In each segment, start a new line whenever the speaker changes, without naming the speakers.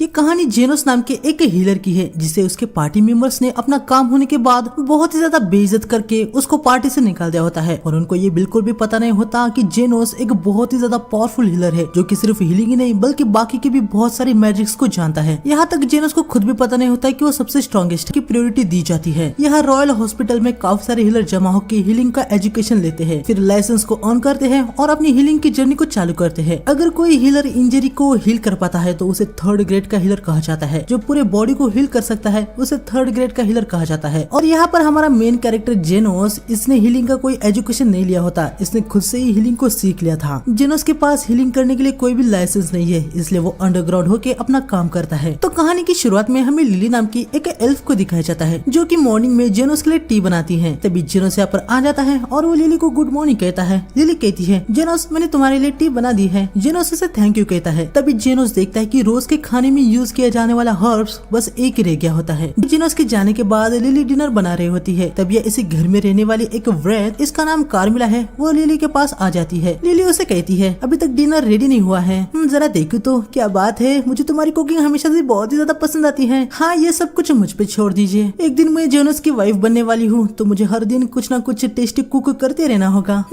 ये कहानी जेनोस नाम के एक हीलर की है जिसे उसके पार्टी मेंबर्स ने अपना काम होने के बाद बहुत ही ज्यादा बेइज्जत करके उसको पार्टी से निकाल दिया होता है और उनको ये बिल्कुल भी पता नहीं होता कि जेनोस एक बहुत ही ज्यादा पावरफुल हीलर है जो कि सिर्फ हीलिंग ही नहीं बल्कि बाकी के भी बहुत सारी मैजिक्स को जानता है। यहाँ तक जेनोस को खुद भी पता नहीं होता कि वो सबसे स्ट्रॉन्गेस्ट की प्रायोरिटी दी जाती है। यहाँ रॉयल हॉस्पिटल में काफी सारे हीलर जमा होकर हीलिंग का एजुकेशन लेते हैं, फिर लाइसेंस को ऑन करते हैं और अपनी हीलिंग की जर्नी को चालू करते हैं। अगर कोई हीलर इंजरी को हील कर पाता है तो उसे थर्ड ग्रेड का हीलर कहा जाता है। जो पूरे बॉडी को हील कर सकता है उसे थर्ड ग्रेड का हीलर कहा जाता है। और यहाँ पर हमारा मेन कैरेक्टर जेनोस, इसने हीलिंग का कोई एजुकेशन नहीं लिया होता, इसने खुद से ही हीलिंग को सीख लिया था। जेनोस के पास हीलिंग करने के लिए कोई भी लाइसेंस नहीं है, इसलिए वो अंडरग्राउंड होके अपना काम करता है। तो कहानी की शुरुआत में हमें लिली नाम की एक एल्फ को दिखाया जाता है जो कि मॉर्निंग में जेनोस के लिए टी बनाती है। तभी जेनोस यहाँ पर आ जाता है और वो लिली को गुड मॉर्निंग कहता है। लिली कहती है जेनोस मैंने तुम्हारे लिए टी बना दी है। जेनोस उसे थैंक यू कहता है। तभी जेनोस देखता है कि रोज के खाने में यूज किया जाने वाला हर्ब्स बस एक ही रह गया होता है। जेनोस के जाने के बाद लिली डिनर बना रही होती है। तब ये इसी घर में रहने वाली एक वृद्ध, इसका नाम कार्मिला है, वो लिली के पास आ जाती है। लिली उसे कहती है अभी तक डिनर रेडी नहीं हुआ है, जरा देखो तो क्या बात है, मुझे तुम्हारी कुकिंग हमेशा से बहुत ही ज्यादा पसंद आती है। हाँ ये सब कुछ मुझ पे छोड़ दीजिए, एक दिन मैं जेनोस की वाइफ बनने वाली हूँ तो मुझे हर दिन कुछ ना कुछ टेस्टी कुक करते रहना होगा।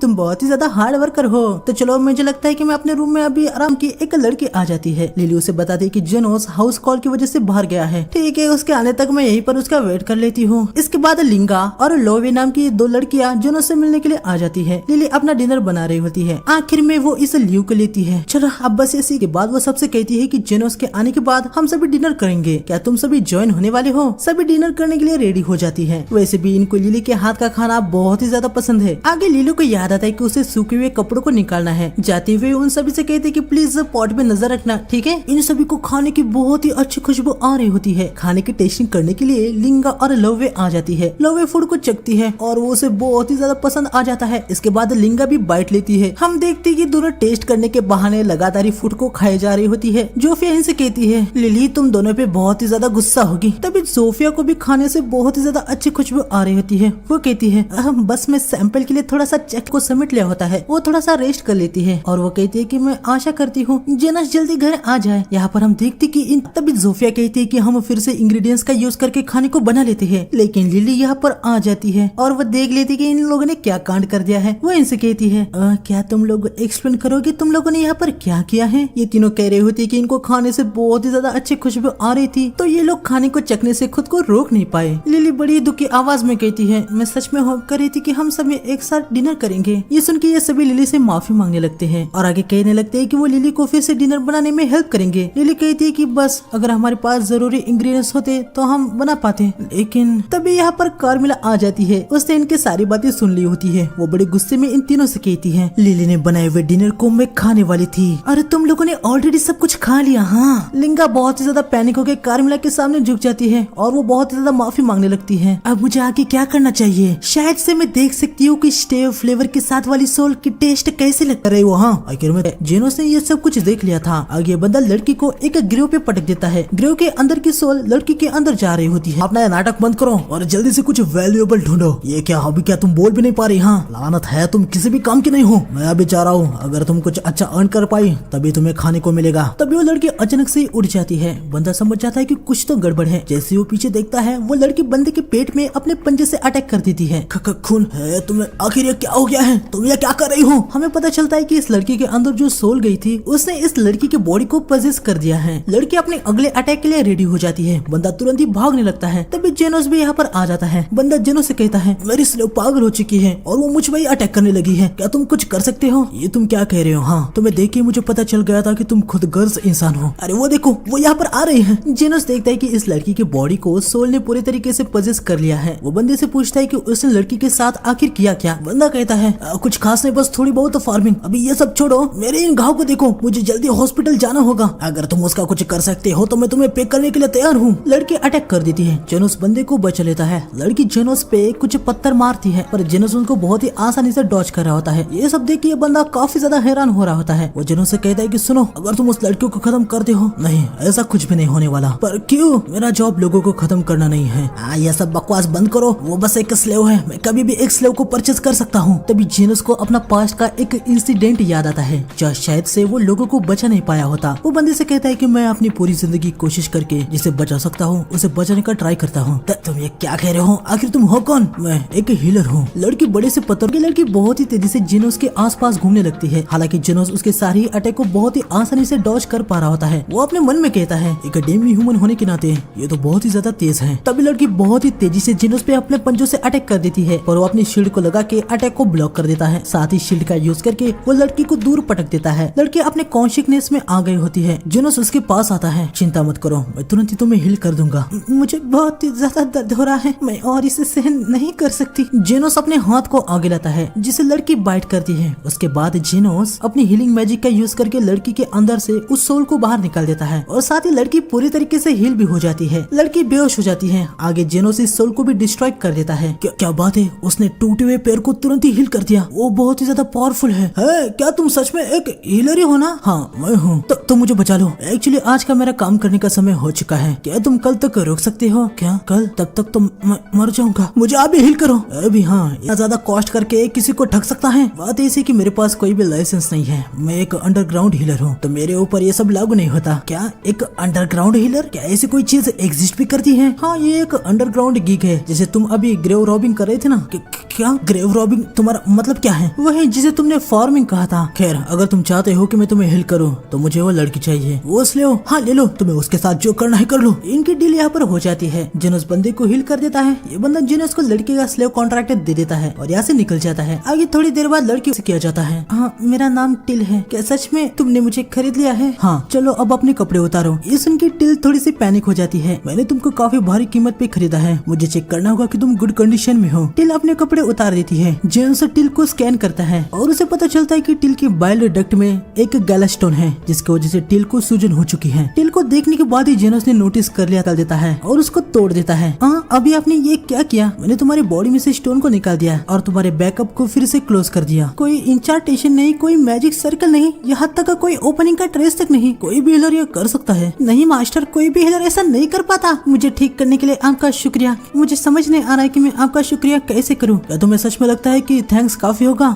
तुम बहुत ही ज्यादा हार्ड वर्कर हो। तो चलो मुझे लगता है कि मैं अपने रूम में अभी आराम की। एक लड़की आ जाती है। लिली उसे बताती है कि जेनोस हाउस कॉल की वजह से बाहर गया है। ठीक है उसके आने तक मैं यहीं पर उसका वेट कर लेती हूँ। इसके बाद लिंगा और लोवे नाम की दो लड़कियां जेनोस से मिलने के लिए आ जाती है। लिली अपना डिनर बना रही होती है। आखिर में वो इस ल्यू को लेती है। चलो अब बस इसी के बाद वो सबसे कहती है कि जेनोस के आने के बाद हम सभी डिनर करेंगे, क्या तुम सभी ज्वाइन होने वाले हो। सभी डिनर करने के लिए रेडी हो जाती है। वैसे भी इनको लिली के हाथ का खाना बहुत ही ज्यादा पसंद है। आगे लिली को याद आता है कि उसे सूखे हुए कपड़ों को निकालना है। जाते हुए उन सभी से कहते कि प्लीज पॉट में नजर रखना, ठीक है। इन सभी को खाने की बहुत ही अच्छी खुशबू आ रही होती है। खाने की टेस्टिंग करने के लिए लिंगा और लोवे आ जाती है। लोवे फूड को चखती है और वो उसे बहुत ही ज्यादा पसंद आ जाता है। इसके बाद लिंगा भी बाइट लेती है। हम देखते कि दोनों टेस्ट करने के बहाने लगातार फूड को खाए जा रही होती है। जोफिया इनसे कहती है लिली तुम दोनों पे बहुत ही ज्यादा गुस्सा होगी। तभी जोफिया को भी खाने से बहुत ही ज्यादा अच्छी खुशबू आ रही होती है। वो कहती है बस मैं सैंपल के लिए थोड़ा सा चेक को समेट लिया होता है। वो थोड़ा सा रेस्ट कर लेती है और वो कहती है कि मैं आशा करती हूँ जेनस जल्दी घर आ जाए। यहाँ पर हम देखते कि तभी जोफिया कहती है कि हम फिर से इंग्रेडिएंट्स का यूज करके खाने को बना लेते हैं। लेकिन लिली यहाँ पर आ जाती है और वो देख लेती कि इन लोगों ने क्या कांड कर दिया है। वो इनसे कहती है क्या तुम लोग एक्सप्लेन करोगे तुम लोगों ने यहाँ पर क्या किया है। ये तीनों कह रही होती है कि इनको खाने से बहुत ही ज्यादा अच्छी खुशबू आ रही थी तो ये लोग खाने को चखने से खुद को रोक नहीं पाए। लिली बड़ी दुखी आवाज में कहती है मैं सच में होप कर रही थी कि हम सभी एक साथ डिनर करेंगे। ये सुन के ये सभी लिली से माफी मांगने लगते हैं और आगे कहने लगते हैं कि वो लिली को फिर से डिनर बनाने में हेल्प करेंगे। लिली कहती है कि बस अगर हमारे पास जरूरी इंग्रेडिएंट्स होते तो हम बना पाते। लेकिन तभी यहाँ पर कार्मिला आ जाती है। उसने इनकी सारी बातें सुन ली होती है। वो बड़े गुस्से में इन तीनों से कहती है लिली ने बनाए हुए डिनर को मैं खाने वाली थी। अरे तुम लोगों ने ऑलरेडी सब कुछ खा लिया। हाँ लिंगा बहुत ही ज्यादा पैनिक होकर कार्मिला के सामने झुक जाती है और वो बहुत ही ज्यादा माफी मांगने लगती है। अब मुझे आगे क्या करना चाहिए। शायद से मैं देख सकती हूँ कि स्टेव फ्लेवर के साथ वाली सोल की टेस्ट कैसे लगता रहे। वो हाँ आखिर में जेनोस ने ये सब कुछ देख लिया था। आगे बंदा लड़की को एक ग्रेव पे पटक देता है। ग्रेव के अंदर की सोल लड़की के अंदर जा रही होती है। अपना नाटक बंद करो और जल्दी से कुछ वैल्यूएबल ढूंढो। ये क्या अभी क्या तुम बोल भी नहीं पा रही। हाँ लानत है तुम किसी भी काम की नहीं हो। मैं अभी जा रहा हूँ, अगर तुम कुछ अच्छा अर्न कर पाई तभी तुम्हें खाने को मिलेगा। तभी वो लड़की अचानक से उड़ जाती है। बंदा समझ जाता है कि कुछ तो गड़बड़ है। जैसे वो पीछे देखता है वो लड़की बंदे के पेट में अपने पंजे से अटैक कर देती है। खून है तुम्हें, आखिर ये क्या हो गया है, तुम ये क्या कर रही हो। हमें पता चलता है कि इस लड़की के अंदर जो सोल गई थी उसने इस लड़की के बॉडी को पजेस कर दिया है। लड़की अपने अगले अटैक के लिए रेडी हो जाती है। बंदा तुरंत ही भागने लगता है। तभी जेनोस भी यहाँ पर आ जाता है। बंदा जेनोस से कहता है मेरी स्लेव पागल हो चुकी है और वो मुझ पर ही अटैक करने लगी है, क्या तुम कुछ कर सकते हो। ये तुम क्या कह रहे हो। हाँ तुम्हें देख के मुझे पता चल गया था कि तुम खुद गर्ल्स इंसान हो। अरे वो देखो वो यहाँ पर आ रही है। जेनोस देखता है कि इस लड़की की बॉडी को सोल ने पूरे तरीके से पजेस कर लिया है। वो बंदे से पूछता है कि उसने लड़की के साथ आखिर किया क्या। बंदा कहता है कुछ खास नहीं, बस थोड़ी बहुत फार्मिंग। अभी ये सब छोड़ो, मेरे इन घाव को देखो, मुझे जल्दी हॉस्पिटल जाना होगा। अगर तुम उसका कुछ कर सकते हो तो मैं तुम्हें पे करने के लिए तैयार हूँ। लड़की अटैक कर देती है। जेनोस बंदे को बचा लेता है। लड़की जेनोस पे कुछ पत्थर मारती है पर जेनोस उनको बहुत ही आसानी से डॉज कर रहा होता है। ये सब देख के ये बंदा काफी ज्यादा हैरान हो रहा होता है। वो जेनोस से कहता है कि सुनो अगर तुम उस लड़की को खत्म करते हो, नहीं ऐसा कुछ भी नहीं होने वाला। पर क्यों, मेरा जॉब लोगों को खत्म करना नहीं है। ये सब बकवास बंद करो, वो बस एक स्लेव है, मैं कभी भी एक स्लेव को परचेज कर सकता हूँ। तभी जेनोस को अपना पास्ट का एक इंसिडेंट याद आता है जहाँ शायद से वो लोगों को बचा नहीं पाया होता। वो बंदे जल्दी से कहता है कि मैं अपनी पूरी जिंदगी कोशिश करके जिसे बचा सकता हूँ उसे बचाने का ट्राई करता हूँ। तुम ये क्या कह रहे हो? आखिर तुम हो कौन? मैं एक हीलर हूँ। लड़की बड़े से पत्थर की लड़की बहुत ही तेजी से जेनोस के आसपास घूमने लगती है। हालांकि जेनोस उसके सारे अटैक को बहुत ही आसानी से डॉज कर पा रहा होता है। वो अपने मन में कहता है एक डेमी ह्यूमन होने के नाते ये तो बहुत ही ज्यादा तेज है। तभी लड़की बहुत ही तेजी से जेनोस पे अपने पंजों से अटैक कर देती है और वो अपनी शील्ड को लगा के अटैक को ब्लॉक कर देता है। साथ ही शील्ड का यूज करके वो लड़की को दूर पटक देता है। लड़की अपने कॉन्शियसनेस में आ गई होती है। जेनोस उसके पास आता है। चिंता मत करो, मैं तुरंत ही तुम्हें हील कर दूंगा। मुझे बहुत ही ज्यादा दर्द हो रहा है, मैं और इसे सहन नहीं कर सकती। जेनोस अपने हाथ को आगे लाता है जिसे लड़की बाइट करती है। उसके बाद जेनोस अपनी हीलिंग मैजिक का यूज करके लड़की के अंदर से उस सोल को बाहर निकाल देता है और साथ ही लड़की पूरी तरीके से हील भी हो जाती है। लड़की बेहोश हो जाती है। आगे जेनोस इस सोल को भी डिस्ट्रॉय कर देता है। क्या बात है, उसने टूटे हुए पैर को तुरंत ही हील कर दिया। वो बहुत ही ज्यादा पावरफुल है। क्या तुम सच में एक हीलर ही हो ना? हाँ मैं हूँ। तो मुझे बचा लो। एक्चुअली आज का मेरा काम करने का समय हो चुका है। क्या तुम कल तक रोक सकते हो? क्या कल तक तो मर जाऊंगा। मुझे अभी हील करो। अभी हाँ, इतना ज्यादा कॉस्ट करके किसी को ठग सकता है? बात ऐसी कि मेरे पास कोई भी लाइसेंस नहीं है। मैं एक अंडरग्राउंड हीलर हूँ तो मेरे ऊपर ये सब लागू नहीं होता। क्या एक अंडरग्राउंड हीलर? क्या ऐसी कोई चीज एग्जिस्ट भी करती है? हाँ, ये एक अंडरग्राउंड गिग है जिसे तुम अभी ग्रेव रॉबिंग कर रहे थे ना। क्या ग्रेव रॉबिंग तुम्हारा मतलब क्या है? वही जिसे तुमने फार्मिंग कहा था। खैर, अगर तुम चाहते हो कि मैं तुम्हें हिल करूं तो मुझे वो लड़की चाहिए। वो ले लो। हाँ ले लो, तुम्हें उसके साथ जो करना है कर लो। इनकी डील यहाँ पर हो जाती है। जेनोस बंदे को हिल कर देता है। ये बंदा जेनोस को लड़के का स्लेव कॉन्ट्रैक्ट दे देता है और यहाँ से निकल जाता है। आगे थोड़ी देर बाद लड़की से किया जाता है। हाँ, मेरा नाम टिल है। क्या सच में तुमने मुझे खरीद लिया है? हाँ, चलो अब अपने कपड़े उतारो। ये सुन के टिल थोड़ी सी पैनिक हो जाती है। मैंने तुमको काफी भारी कीमत पे खरीदा है, मुझे चेक करना होगा कि तुम गुड कंडीशन में हो। टिल अपने कपड़े उतार देती है। जेनोस टिल को स्कैन करता है और उसे पता चलता है कि टिल के बाइल डक्ट में एक गैलास्टोन है जिसकी वजह से टिल को सूजन हो चुकी है। टिल को देखने के बाद ही जेनोस ने नोटिस कर लिया देता है और उसको तोड़ देता है। हाँ, अभी आपने ये क्या किया? मैंने तुम्हारी बॉडी में से स्टोन को निकाल दिया और तुम्हारे बैकअप को फिर से क्लोज कर दिया। कोई इंचार्टेशन नहीं, कोई मैजिक सर्कल नहीं, यहाँ तक कोई ओपनिंग का ट्रेस तक नहीं। कोई भी हीलर ये कर सकता है? नहीं मास्टर, कोई भी हीलर ऐसा नहीं कर पाता। मुझे ठीक करने के लिए आपका शुक्रिया। मुझे समझ नहीं आ रहा है कि मैं आपका शुक्रिया कैसे करूँ। क्या तुम्हें सच में लगता है कि थैंक्स काफी होगा?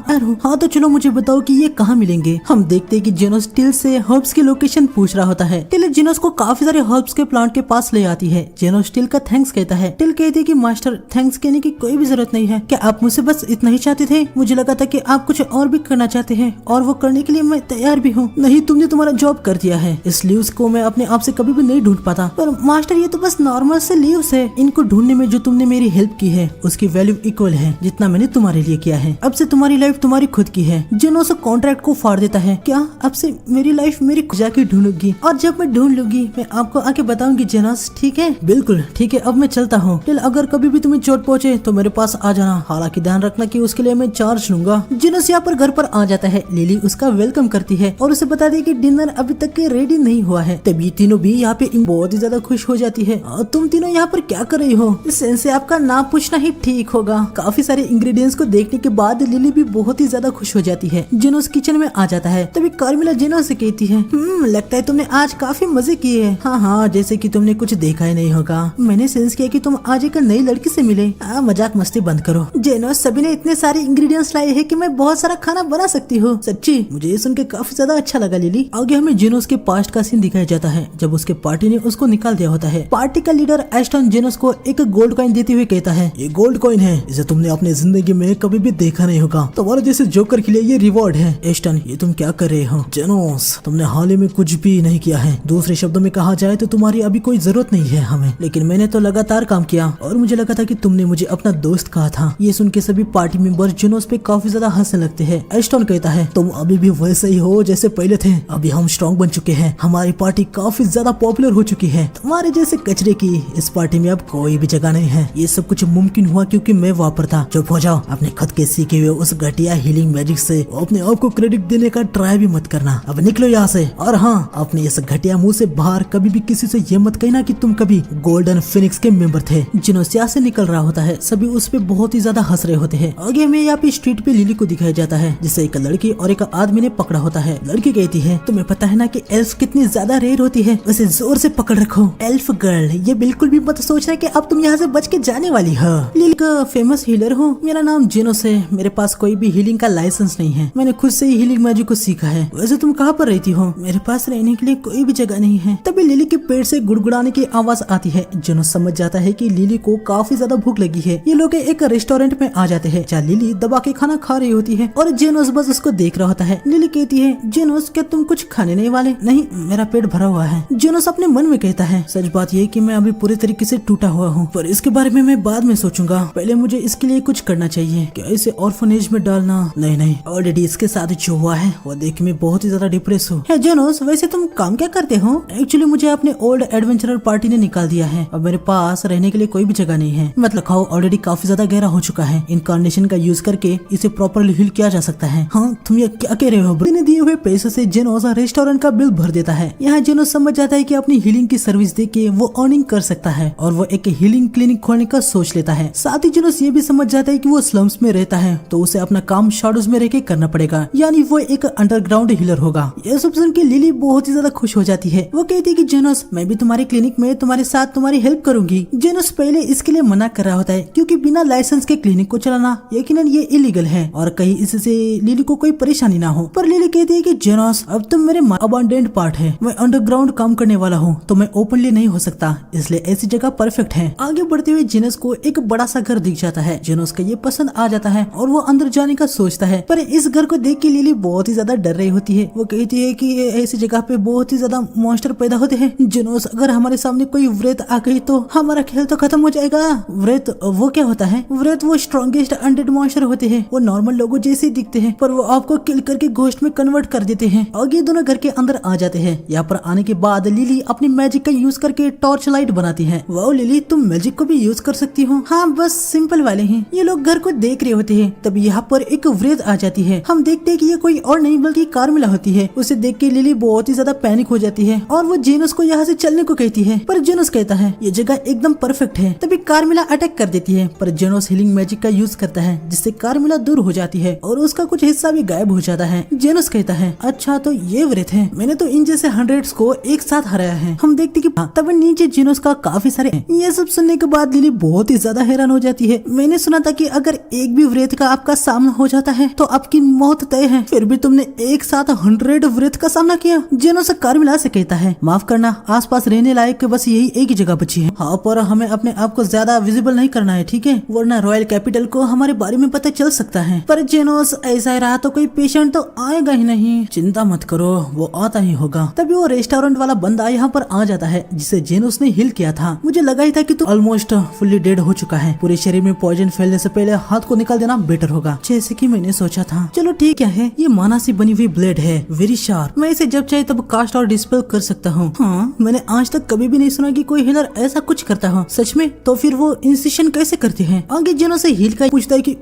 हाँ तो चलो मुझे बताओ कि ये कहाँ मिलेंगे। हम देखते हैं कि जेनोस टिल से हर्ब्स की लोकेशन पूछ रहा होता है। टिल जेनोस को काफी सारे हर्ब्स के प्लांट के पास ले आती है। जेनोस टिल का थैंक्स कहता है। टिल कहती है कि मास्टर, थैंक्स कहने की कोई भी जरूरत नहीं है। क्या आप मुझसे बस इतना ही चाहते थे? मुझे लगा था कि आप कुछ और भी करना चाहते हैं और वो करने के लिए मैं तैयार भी हूँ। नहीं, तुमने तुम्हारा जॉब कर दिया है। इस लीव्स को मैं अपने आप से कभी भी नहीं ढूंढ पाता। पर मास्टर, ये तो बस नॉर्मल से लीव्स है। इनको ढूंढने में जो तुमने मेरी हेल्प की है उसकी वैल्यू इक्वल है जितना मैंने तुम्हारे लिए किया है। अब से तुम्हारी लाइफ तुम्हारी खुद की है। जेनोस कॉन्ट्रैक्ट को फाड़ देता है। क्या अब से मेरी लाइफ मेरी जाके ढूंढूंगी और जब मैं ढूंढ लूंगी मैं आपको आके बताऊंगी जेनोस, ठीक है? बिल्कुल ठीक है, अब मैं चलता हूँ। अगर कभी भी तुम्हें चोट पहुंचे तो मेरे पास आ जाना। हालांकि ध्यान रखना कि उसके लिए मैं चार्ज लूंगा। जेनोस यहाँ पर घर पर आ जाता है। लिली उसका वेलकम करती है और उसे बता दी कि डिनर अभी तक रेडी नहीं हुआ है। तभी तीनों भी यहाँ पे बहुत ही ज्यादा खुश हो जाती है। तुम तीनों यहाँ पर क्या कर रही हो? इस आपका नाम पूछना ही ठीक होगा। काफी सारे इंग्रेडिएंट्स को देखने के बाद लिली भी बहुत ही ज्यादा खुश हो जाती है। जेनोस किचन में आ जाता है। तभी कार्मिला जेनोस से कहती है, लगता है तुमने आज काफी मजे किए हैं। हाँ, जैसे कि तुमने कुछ देखा ही नहीं होगा। मैंने सेंस किया कि तुम आज एक नई लड़की से मिले। मजाक मस्ती बंद करो। जेनोस, सभी ने इतने सारे इंग्रेडिएंट्स लाए हैं कि मैं बहुत सारा खाना बना सकती हूँ। सच्ची? मुझे ये सुन के काफी ज्यादा अच्छा लगा लिली। आगे हमें जेनोस के पास्ट का सीन दिखाया जाता है जब उसके पार्टी ने उसको निकाल दिया होता है। पार्टी का लीडर एस्टन जेनोस को एक गोल्ड कॉइन देते हुए कहता है, ये गोल्ड कॉइन है, इसे तुमने अपनी जिंदगी में कभी भी देखा नहीं होगा। तुम्हारे जैसे जोकर के लिए ये रिवॉर्ड है। एस्टन, ये तुम क्या कर रहे हो? जेनोस, तुमने हाल ही में कुछ भी नहीं किया है। दूसरे शब्दों में कहा जाए तो तुम्हारी अभी कोई जरूरत नहीं है हमें, लेकिन मैंने तो लगातार काम किया और मुझे लगा था कि तुमने मुझे अपना दोस्त कहा था। ये सुन के सभी पार्टी मेंबर जेनोस पे काफी ज्यादा हंसने लगते हैं। एस्टन कहता है, तुम अभी भी वैसे ही हो जैसे पहले थे। अभी हम स्ट्रॉन्ग बन चुके हैं। हमारी पार्टी काफी ज्यादा पॉपुलर हो चुकी है। तुम्हारे जैसे कचरे की इस पार्टी में अब कोई भी जगह नहीं है। ये सब कुछ मुमकिन हुआ क्योंकि मैं वहाँ पर था। चुप हो जाओ। अपने खुद के सीखे हुए उस घटिया हीलिंग मैजिक से अपने आप को क्रेडिट देने का ट्राई भी मत करना। अब निकलो यहाँ से। और हाँ, अपने इस घटिया मुंह से बाहर कभी भी किसी से ये मत कहना कि तुम कभी गोल्डन फिनिक्स के मेंबर थे। जेनोस यहाँ से निकल रहा होता है। सभी उस पे बहुत ही ज्यादा हंस रहे होते हैं। आगे हमें यहाँ पे स्ट्रीट पे लिली को दिखाया जाता है जिसे एक लड़की और एक आदमी ने पकड़ा होता है। लड़की कहती है, तुम्हें पता है ना कि एल्फ कितनी ज्यादा रेयर होती है, उसे जोर से पकड़ रखो। एल्फ गर्ल, ये बिल्कुल भी मत सोचना कि अब तुम यहाँ से बच के जाने वाली हो। लिली का फेमस हीलर हूँ हो? मेरा नाम जेनोस है। मेरे पास कोई भी हीलिंग का लाइसेंस नहीं है। मैंने खुद से ही हीलिंग मैजिक को सीखा है। वैसे तुम कहाँ पर रहती हो? मेरे पास रहने के लिए कोई भी जगह नहीं है। तभी लिली के पेट से गुड़गुड़ाने की आवाज आती है। जेनोस समझ जाता है कि लिली को काफी ज्यादा भूख लगी है। ये लोग एक रेस्टोरेंट में आ जाते हैं जहाँ लिली दबा के खाना खा रही होती है और जेनोस बस उसको देख रहा होता है। लिली कहती है, जेनोस क्या तुम कुछ खाने नहीं वाले? नहीं, मेरा पेट भरा हुआ है। जेनोस अपने मन में कहता है, सच बात ये कि मैं अभी पूरी तरीके से टूटा हुआ हूँ, पर इसके बारे में मैं बाद में सोचूंगा। पहले मुझे इसके लिए कुछ करना चाहिए। क्या इसे ऑर्फनेज में डालना? नहीं, ऑलरेडी इसके साथ जो हुआ है वो देख के मैं बहुत ही ज्यादा डिप्रेस हूँ। जेनोस, वैसे तुम काम क्या करते हो? एक्चुअली मुझे अपने ओल्ड एडवेंचरर पार्टी ने निकाल दिया है। अब मेरे पास रहने के लिए कोई भी जगह नहीं है। मतलब खाओ ऑलरेडी काफी ज्यादा गहरा हो चुका है। इनकार्नेशन का यूज करके इसे प्रॉपरली हील किया जा सकता है। हाँ, तुम ये क्या कह रहे हो? दिए हुए पैसे से जेनोस रेस्टोरेंट का बिल भर देता है। यहाँ जेनोस समझ जाता है कि अपनी हीलिंग की सर्विस देके वो अर्निंग कर सकता है और वो एक हीलिंग क्लिनिक खोलने का सोच लेता है। साथ ही जेनोस ये भी समझ जाता है कि वो स्लम्स में रहता है तो उसे अपना काम शैडोज में रहकर करना पड़ेगा, यानी वो एक अंडरग्राउंड हीलर होगा। यह सब सुन के लिली बहुत ही ज्यादा खुश हो जाती है। वो कहती है कि जेनोस, मैं भी तुम्हारे क्लिनिक में तुम्हारे साथ तुम्हारी हेल्प करूंगी। जेनोस पहले इसके लिए मना कर रहा होता है क्योंकि बिना लाइसेंस के क्लिनिक को चलाना यकीनन ये इलीगल है और कहीं इससे लिली को कोई परेशानी ना हो। पर लिली कहती है कि जेनोस, अब तुम मेरे अबंडेंट पार्ट है। मैं अंडरग्राउंड काम करने वाला हूँ तो मैं ओपनली नहीं हो सकता, इसलिए ऐसी जगह परफेक्ट है। आगे बढ़ते हुए जेनोस को एक बड़ा सा घर दिख जाता है। जेनोस का ये पसंद आ जाता है और वो अंदर जाने का सोचता है, पर इस घर को देख के लिली बहुत ही ज्यादा डर रही होती है। वो कहती है कि ऐसी जगह पे बहुत ही ज्यादा मॉन्स्टर पैदा होते हैं। जेनोस, अगर हमारे सामने कोई व्रेत आ गई तो हमारा खेल तो खत्म हो जाएगा। व्रेत वो क्या होता है? व्रेत वो स्ट्रॉन्गेस्ट अनडेड मॉन्स्टर होते हैं। वो नॉर्मल लोगों जैसे दिखते हैं पर वो आपको किल करके घोस्ट में कन्वर्ट कर देते हैं। आगे दोनों घर के अंदर आ जाते हैं। यहाँ पर आने के बाद लिली अपनी मैजिक का यूज करके टॉर्च लाइट बनाती है। वाओ लिली, तुम मैजिक को भी यूज कर सकती हो। हाँ, बस सिंपल वाले हैं। ये लोग घर को देख रहे होते हैं तब यहाँ पर एक व्रेत आ जाती है। हम देखते हैं कि ये कोई और नहीं बल्कि कार्मिला होती है। उसे देख के लिली बहुत ही ज्यादा पैनिक हो जाती है और वो जेनोस को यहाँ से चलने को कहती है, पर जेनोस कहता है ये जगह एकदम परफेक्ट है। तभी कार्मिला अटैक कर देती है, पर जेनोस हीलिंग मैजिक का यूज करता है जिससे कार्मिला दूर हो जाती है और उसका कुछ हिस्सा भी गायब हो जाता है। जेनोस कहता है, अच्छा तो ये व्रेत है, मैंने तो इन जैसे हंड्रेड्स को एक साथ हराया है। हम देखते कि तब नीचे जेनोस का काफी सारे हैं। ये सब सुनने के बाद लिली बहुत ही ज्यादा हैरान हो जाती है। मैंने सुना था कि अगर एक भी व्रेत का आपका सामना हो जाता है तो आपकी मौत तय है, फिर भी तुमने एक साथ 100 व्रेत का सामना किया। जेनोस कार्मिला से कहता है, माफ करना, आसपास रहने लायक बस यही एक ही जगह बची है। हाँ, पर हमें अपने आप को ज्यादा विजिबल नहीं करना है, ठीक है? वरना रॉयल कैपिटल को हमारे बारे में पता चल सकता है। पर जेनोस, ऐसा रहा तो कोई पेशेंट तो आएगा ही नहीं। चिंता मत करो, वो आता ही होगा। तभी वो रेस्टोरेंट वाला बंदा यहाँ पर आ जाता है जिसे जेनोस ने हिल किया था। मुझे लगा ही था कि तू ऑलमोस्ट फुल्ली डेड हो चुका है। पूरे शरीर में पॉइजन फैलने से पहले हाथ को निकाल देना बेटर होगा, जैसे कि मैंने सोचा था। चलो ठीक है, ये माना से बनी हुई ब्लेड है, वेरी शार्प। मैं इसे जब चाहे तब कास्ट और डिस्पेल कर सकता हूँ। हाँ, मैंने आज तक कभी भी नहीं सुना कि कोई हीलर ऐसा कुछ करता हो। सच में? तो फिर वो इंसिशन कैसे करते हैं? आगे जेनोस से हील का पूछता है कि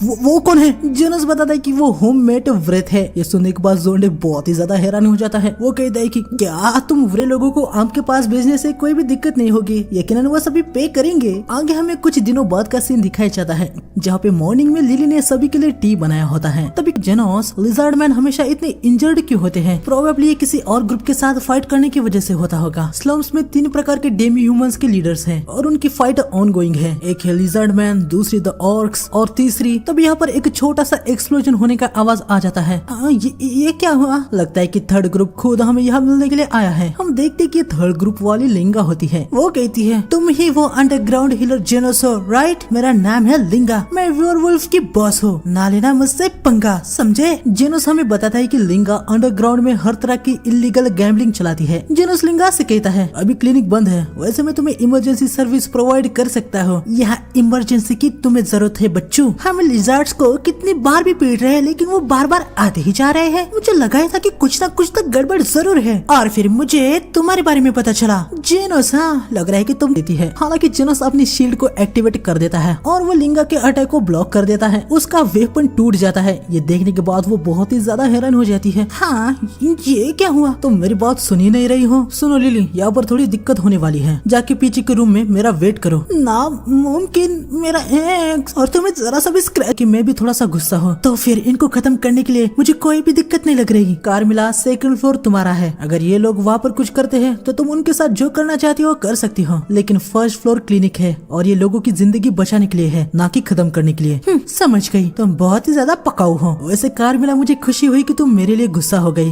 वो कौन है? जेनोस बताता है कि वो होममेड व्रेत है। ये सुनने के बाद जोंडे बहुत ही ज्यादा हैरान हो जाता है। वो कहता है कि क्या तुम व्रे लोगों को आपके पास भेजने से कोई भी दिक्कत नहीं होगी, यकीनन वो सभी पे करेंगे। आगे हमें कुछ दिनों बाद का सीन दिखाया जाता है जहाँ पे मॉर्निंग में लिली ने सभी के लिए टी बनाया होता है। तभी जेनोस, लिजर्ड मैन हमेशा इतने इंजर्ड क्यों होते हैं? प्रोबेबली ये किसी और ग्रुप के साथ फाइट करने की वजह से होता होगा। स्लम्स में 3 प्रकार के डेमी ह्यूमंस के लीडर्स हैं और उनकी फाइट ऑन गोइंग है। एक है लिजर्ड मैन, दूसरी द ऑर्क्स और तीसरी। तब यहाँ पर एक छोटा सा एक्सप्लोजन होने का आवाज आ जाता है। ये क्या हुआ? लगता है कि थर्ड ग्रुप खुद हमें यहाँ मिलने के लिए आया है। हम देखते कि थर्ड ग्रुप वाली लिंगा होती है। वो कहती है, तुम ही वो अंडरग्राउंड हीलर जेनोस हो, राइट? मेरा नाम है लिंगा, मैं वेयरवुल्फ की बॉस हूँ, ना लेना मुझसे पंगा, समझे? जेनोस हमें बताता है कि लिंगा अंडरग्राउंड में हर तरह की इलीगल गैम्बलिंग चलाती है। जेनोस लिंगा से कहता है, अभी क्लिनिक बंद है, वैसे मैं तुम्हें इमरजेंसी सर्विस प्रोवाइड कर सकता हूँ। यहाँ इमरजेंसी की तुम्हें जरूरत है बच्चों। हम लिजर्ड्स को कितनी बार भी पीट रहे हैं लेकिन वो बार बार आते ही जा रहे हैं। मुझे लगा था कि कुछ ना कुछ तो गड़बड़ जरूर है और फिर मुझे तुम्हारे बारे में पता चला। जेनोस, हाँ लग रहा है कि तुम देती है। हालांकि जेनोस अपनी शील्ड को एक्टिवेट कर देता है और वो लिंगा के अटैक को ब्लॉक कर देता है। उसका वेपन टूट जाता है। ये देखने के बाद वो बहुत ही ज्यादा हैरान हो जाती है। हाँ, ये क्या हुआ? तुम मेरी बात सुन ही नहीं रही हो। सुनो लिली, यहाँ पर थोड़ी दिक्कत होने वाली है, जाके पीछे के रूम में मेरा वेट करो। ना मुमकिन, मेरा एक्स और तुम्हें जरा सा भी स्क्रैच कि मैं भी थोड़ा सा गुस्सा हूँ, तो फिर इनको खत्म करने के लिए मुझे कोई भी दिक्कत नहीं लग रही। कार्मिला, सेकंड फ्लोर तुम्हारा है। अगर ये लोग वहाँ पर कुछ करते हैं तो तुम उनके साथ जो करना चाहती हो कर सकती हो, लेकिन फर्स्ट फ्लोर क्लिनिक है और ये लोगों की जिंदगी बचाने के लिए है, ना कि खत्म करने के लिए। समझ गई, तुम बहुत ही ज्यादा पकाऊ हो। वैसे कार्मिला, मुझे खुशी हुई कि तुम मेरे लिए गुस्सा हो गई।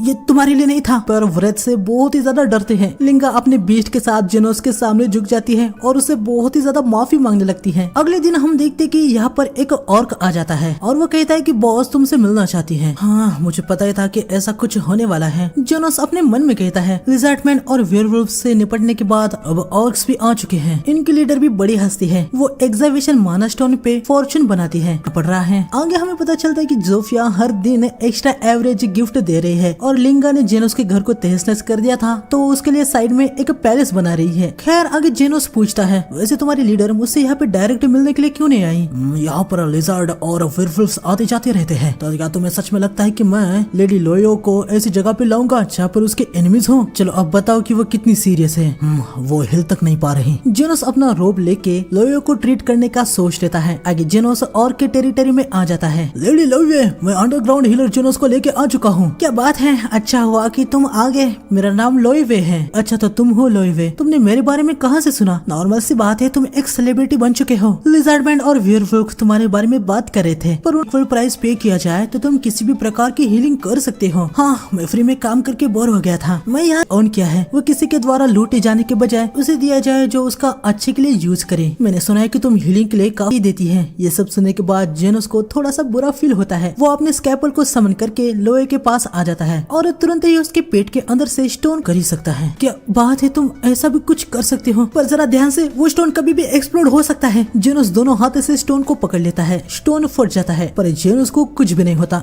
ये तुम्हारे लिए नहीं था। पर व्रत से बहुत ही ज्यादा डरते हैं। लिंगा अपने बीस्ट के साथ जेनोस के सामने झुक जाती है और उससे बहुत ही ज्यादा माफी मांगने लगती है। अगले दिन हम देखते कि यहाँ पर एक ऑर्क आ जाता है और वो कहता है कि बॉस तुमसे मिलना चाहती है। हाँ, मुझे पता ही था कि ऐसा कुछ होने वाला है। जेनोस अपने मन में कहता है। लिजर्डमैन और वेयरवुल्फ से निपटने के बाद अब ऑर्क्स भी आ चुके हैं। इनकी लीडर भी बड़ी हस्ती है। वो एग्जीबिशन माना स्टोन पे फॉर्चून बनाती है, पढ़ रहा है। आगे हमें पता चलता है कि जोफिया हर दिन एक्स्ट्रा एवरेज गिफ्ट दे रही है और लिंगा ने जेनोस के घर को तहस नहस कर दिया था, तो उसके लिए साइड में एक पैलेस बना रही है। खैर, आगे जेनोस पूछता है, वैसे तुम्हारी लीडर मुझसे यहाँ पे डायरेक्ट मिलने के लिए क्यों नहीं आई? यहाँ पर लिजर्ड और वेयरवुल्फ्स आते जाते रहते हैं, तो क्या तुम्हें सच में लगता है कि मैं लेडी लोयो को ऐसी जगह पे लाऊंगा जहाँ पर उसके एनिमीज हो? चलो अब बताओ कि वो कितनी सीरियस है। वो हिल तक नहीं पा रही। जेनोस अपना रोब लेके लोयो को ट्रीट करने का सोच लेता है। आगे जेनोस और के टेरिटरी में आ जाता है। लेडी लोयो, मैं अंडरग्राउंड हीलर जेनोस को लेके आ चुका हूँ। क्या बात है, अच्छा हुआ कि तुम आ गए। मेरा नाम लोयवे है। अच्छा, तो तुम हो लोयवे। तुमने मेरे बारे में कहाँ से सुना? नॉर्मल सी बात है, तुम एक सेलिब्रिटी बन चुके हो। लिजर्डमैन और वेयरवुल्फ तुम्हारे बारे में बात कर रहे थे, पर फुल प्राइस पे किया जाए तो तुम किसी भी प्रकार की हीलिंग कर सकते हो। हाँ, मैं फ्री में काम करके बोर हो गया था। मैं यहाँ ऑन किया है, वो किसी के द्वारा लूटे जाने के बजाय उसे दिया जाए जो उसका अच्छे के लिए यूज करे। मैंने सुना है कि तुम हीलिंग के लिए काफी देती है। ये सब सुनने के बाद जेनोस को थोड़ा सा बुरा फील होता है। वो अपने स्कैपल को समन करके लोहे के पास आ जाता है और तुरंत ही उसके पेट के अंदर से स्टोन कर ही सकता है। क्या बात है, तुम ऐसा भी कुछ कर सकते हो? पर जरा ध्यान से, वो स्टोन कभी भी एक्सप्लोड हो सकता है। जेनोस दोनों हाथ से स्टोन को पकड़ लेता है। स्टोन फट जाता है, पर जेनोस को कुछ भी नहीं होता।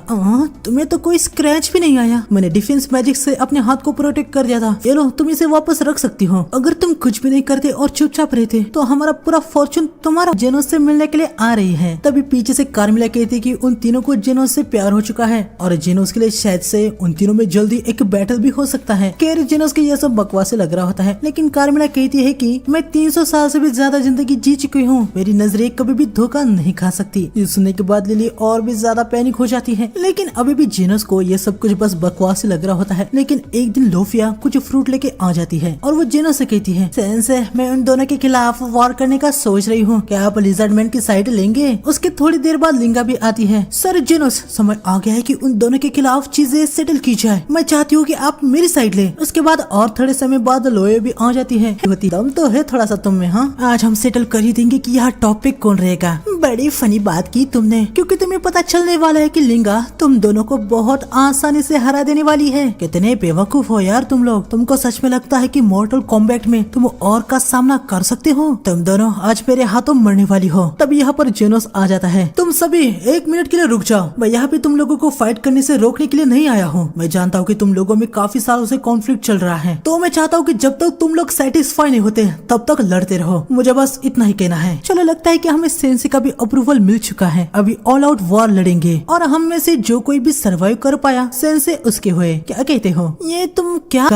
तुम्हें तो कोई स्क्रैच भी नहीं आया। मैंने डिफेंस मैजिक से अपने हाथ को प्रोटेक्ट कर दिया था। ये लो, तुम इसे वापस रख सकती हो। अगर तुम कुछ भी नहीं करते और चुपचाप रहते तो हमारा पूरा फॉर्चून तुम्हारा जेनोस से मिलने के लिए आ रही है। तभी पीछे से कार्मिला कहती कि उन तीनों को जेनोस से प्यार हो चुका है और जेनोस के लिए शायद से उन तीनों में जल्दी एक बैटल भी हो सकता है। कैरी जेनोस के ये सब बकवास लग रहा होता है, लेकिन कार्मिला कहती है कि मैं 300 साल से भी ज्यादा जिंदगी जी चुकी हूँ। मेरी नजरें कभी भी धोखा नहीं खा सकती। ये सुनने के बाद लिली और भी ज्यादा पैनिक हो जाती है, लेकिन अभी भी जेनोस को ये सब कुछ बस बकवास लग रहा होता है। लेकिन एक दिन लोफिया कुछ फ्रूट लेके आ जाती है और वो जेनोस से कहती है, सेंसे, मैं उन दोनों के खिलाफ वॉर करने का सोच रही हूँ। क्या आप लिजर्डमैन की साइड लेंगे? उसके थोड़ी देर बाद लिंगा भी आती है। सर जेनोस, समय आ गया है कि उन दोनों के खिलाफ चीजें सेटल की जाए। मैं चाहती हूँ कि आप मेरी साइड ले। उसके बाद और थोड़े समय बाद लोये भी आ जाती है। दम तो है थोड़ा सा तुम में। हाँ, आज हम सेटल कर ही देंगे कि यहाँ टॉपिक कौन रहेगा। बड़ी फनी बात की तुमने, क्योंकि तुम्हें पता चलने वाला है कि लिंगा तुम दोनों को बहुत आसानी से हरा देने वाली है। कितने बेवकूफ हो यार तुम लोग। तुमको सच में लगता है कि मॉर्टल कॉम्बैट में तुम और का सामना कर सकते हो? तुम दोनों आज मेरे हाथों मरने वाली हो। तब यहाँ पर जेनोस आ जाता है। तुम सभी 1 मिनट के लिए रुक जाओ। मैं यहाँ पे तुम लोगों को फाइट करने से रोकने के लिए नहीं आया हूँ। मैं जानता हूँ कि तुम लोगों में काफी सालों से कॉन्फ्लिक्ट चल रहा है, तो मैं चाहता हूँ कि जब तक तुम लोग सेटिस्फाई नहीं होते तब तक लड़ते रहो। मुझे बस इतना ही कहना है। चलो, लगता है कि हमें सेंसे का भी अप्रूवल मिल चुका है। अभी ऑल आउट वॉर लड़ेंगे और हम में से जो कोई भी सर्वाइव कर पाया सेंसे उसके हुए। क्या कहते हो? ये तुम क्या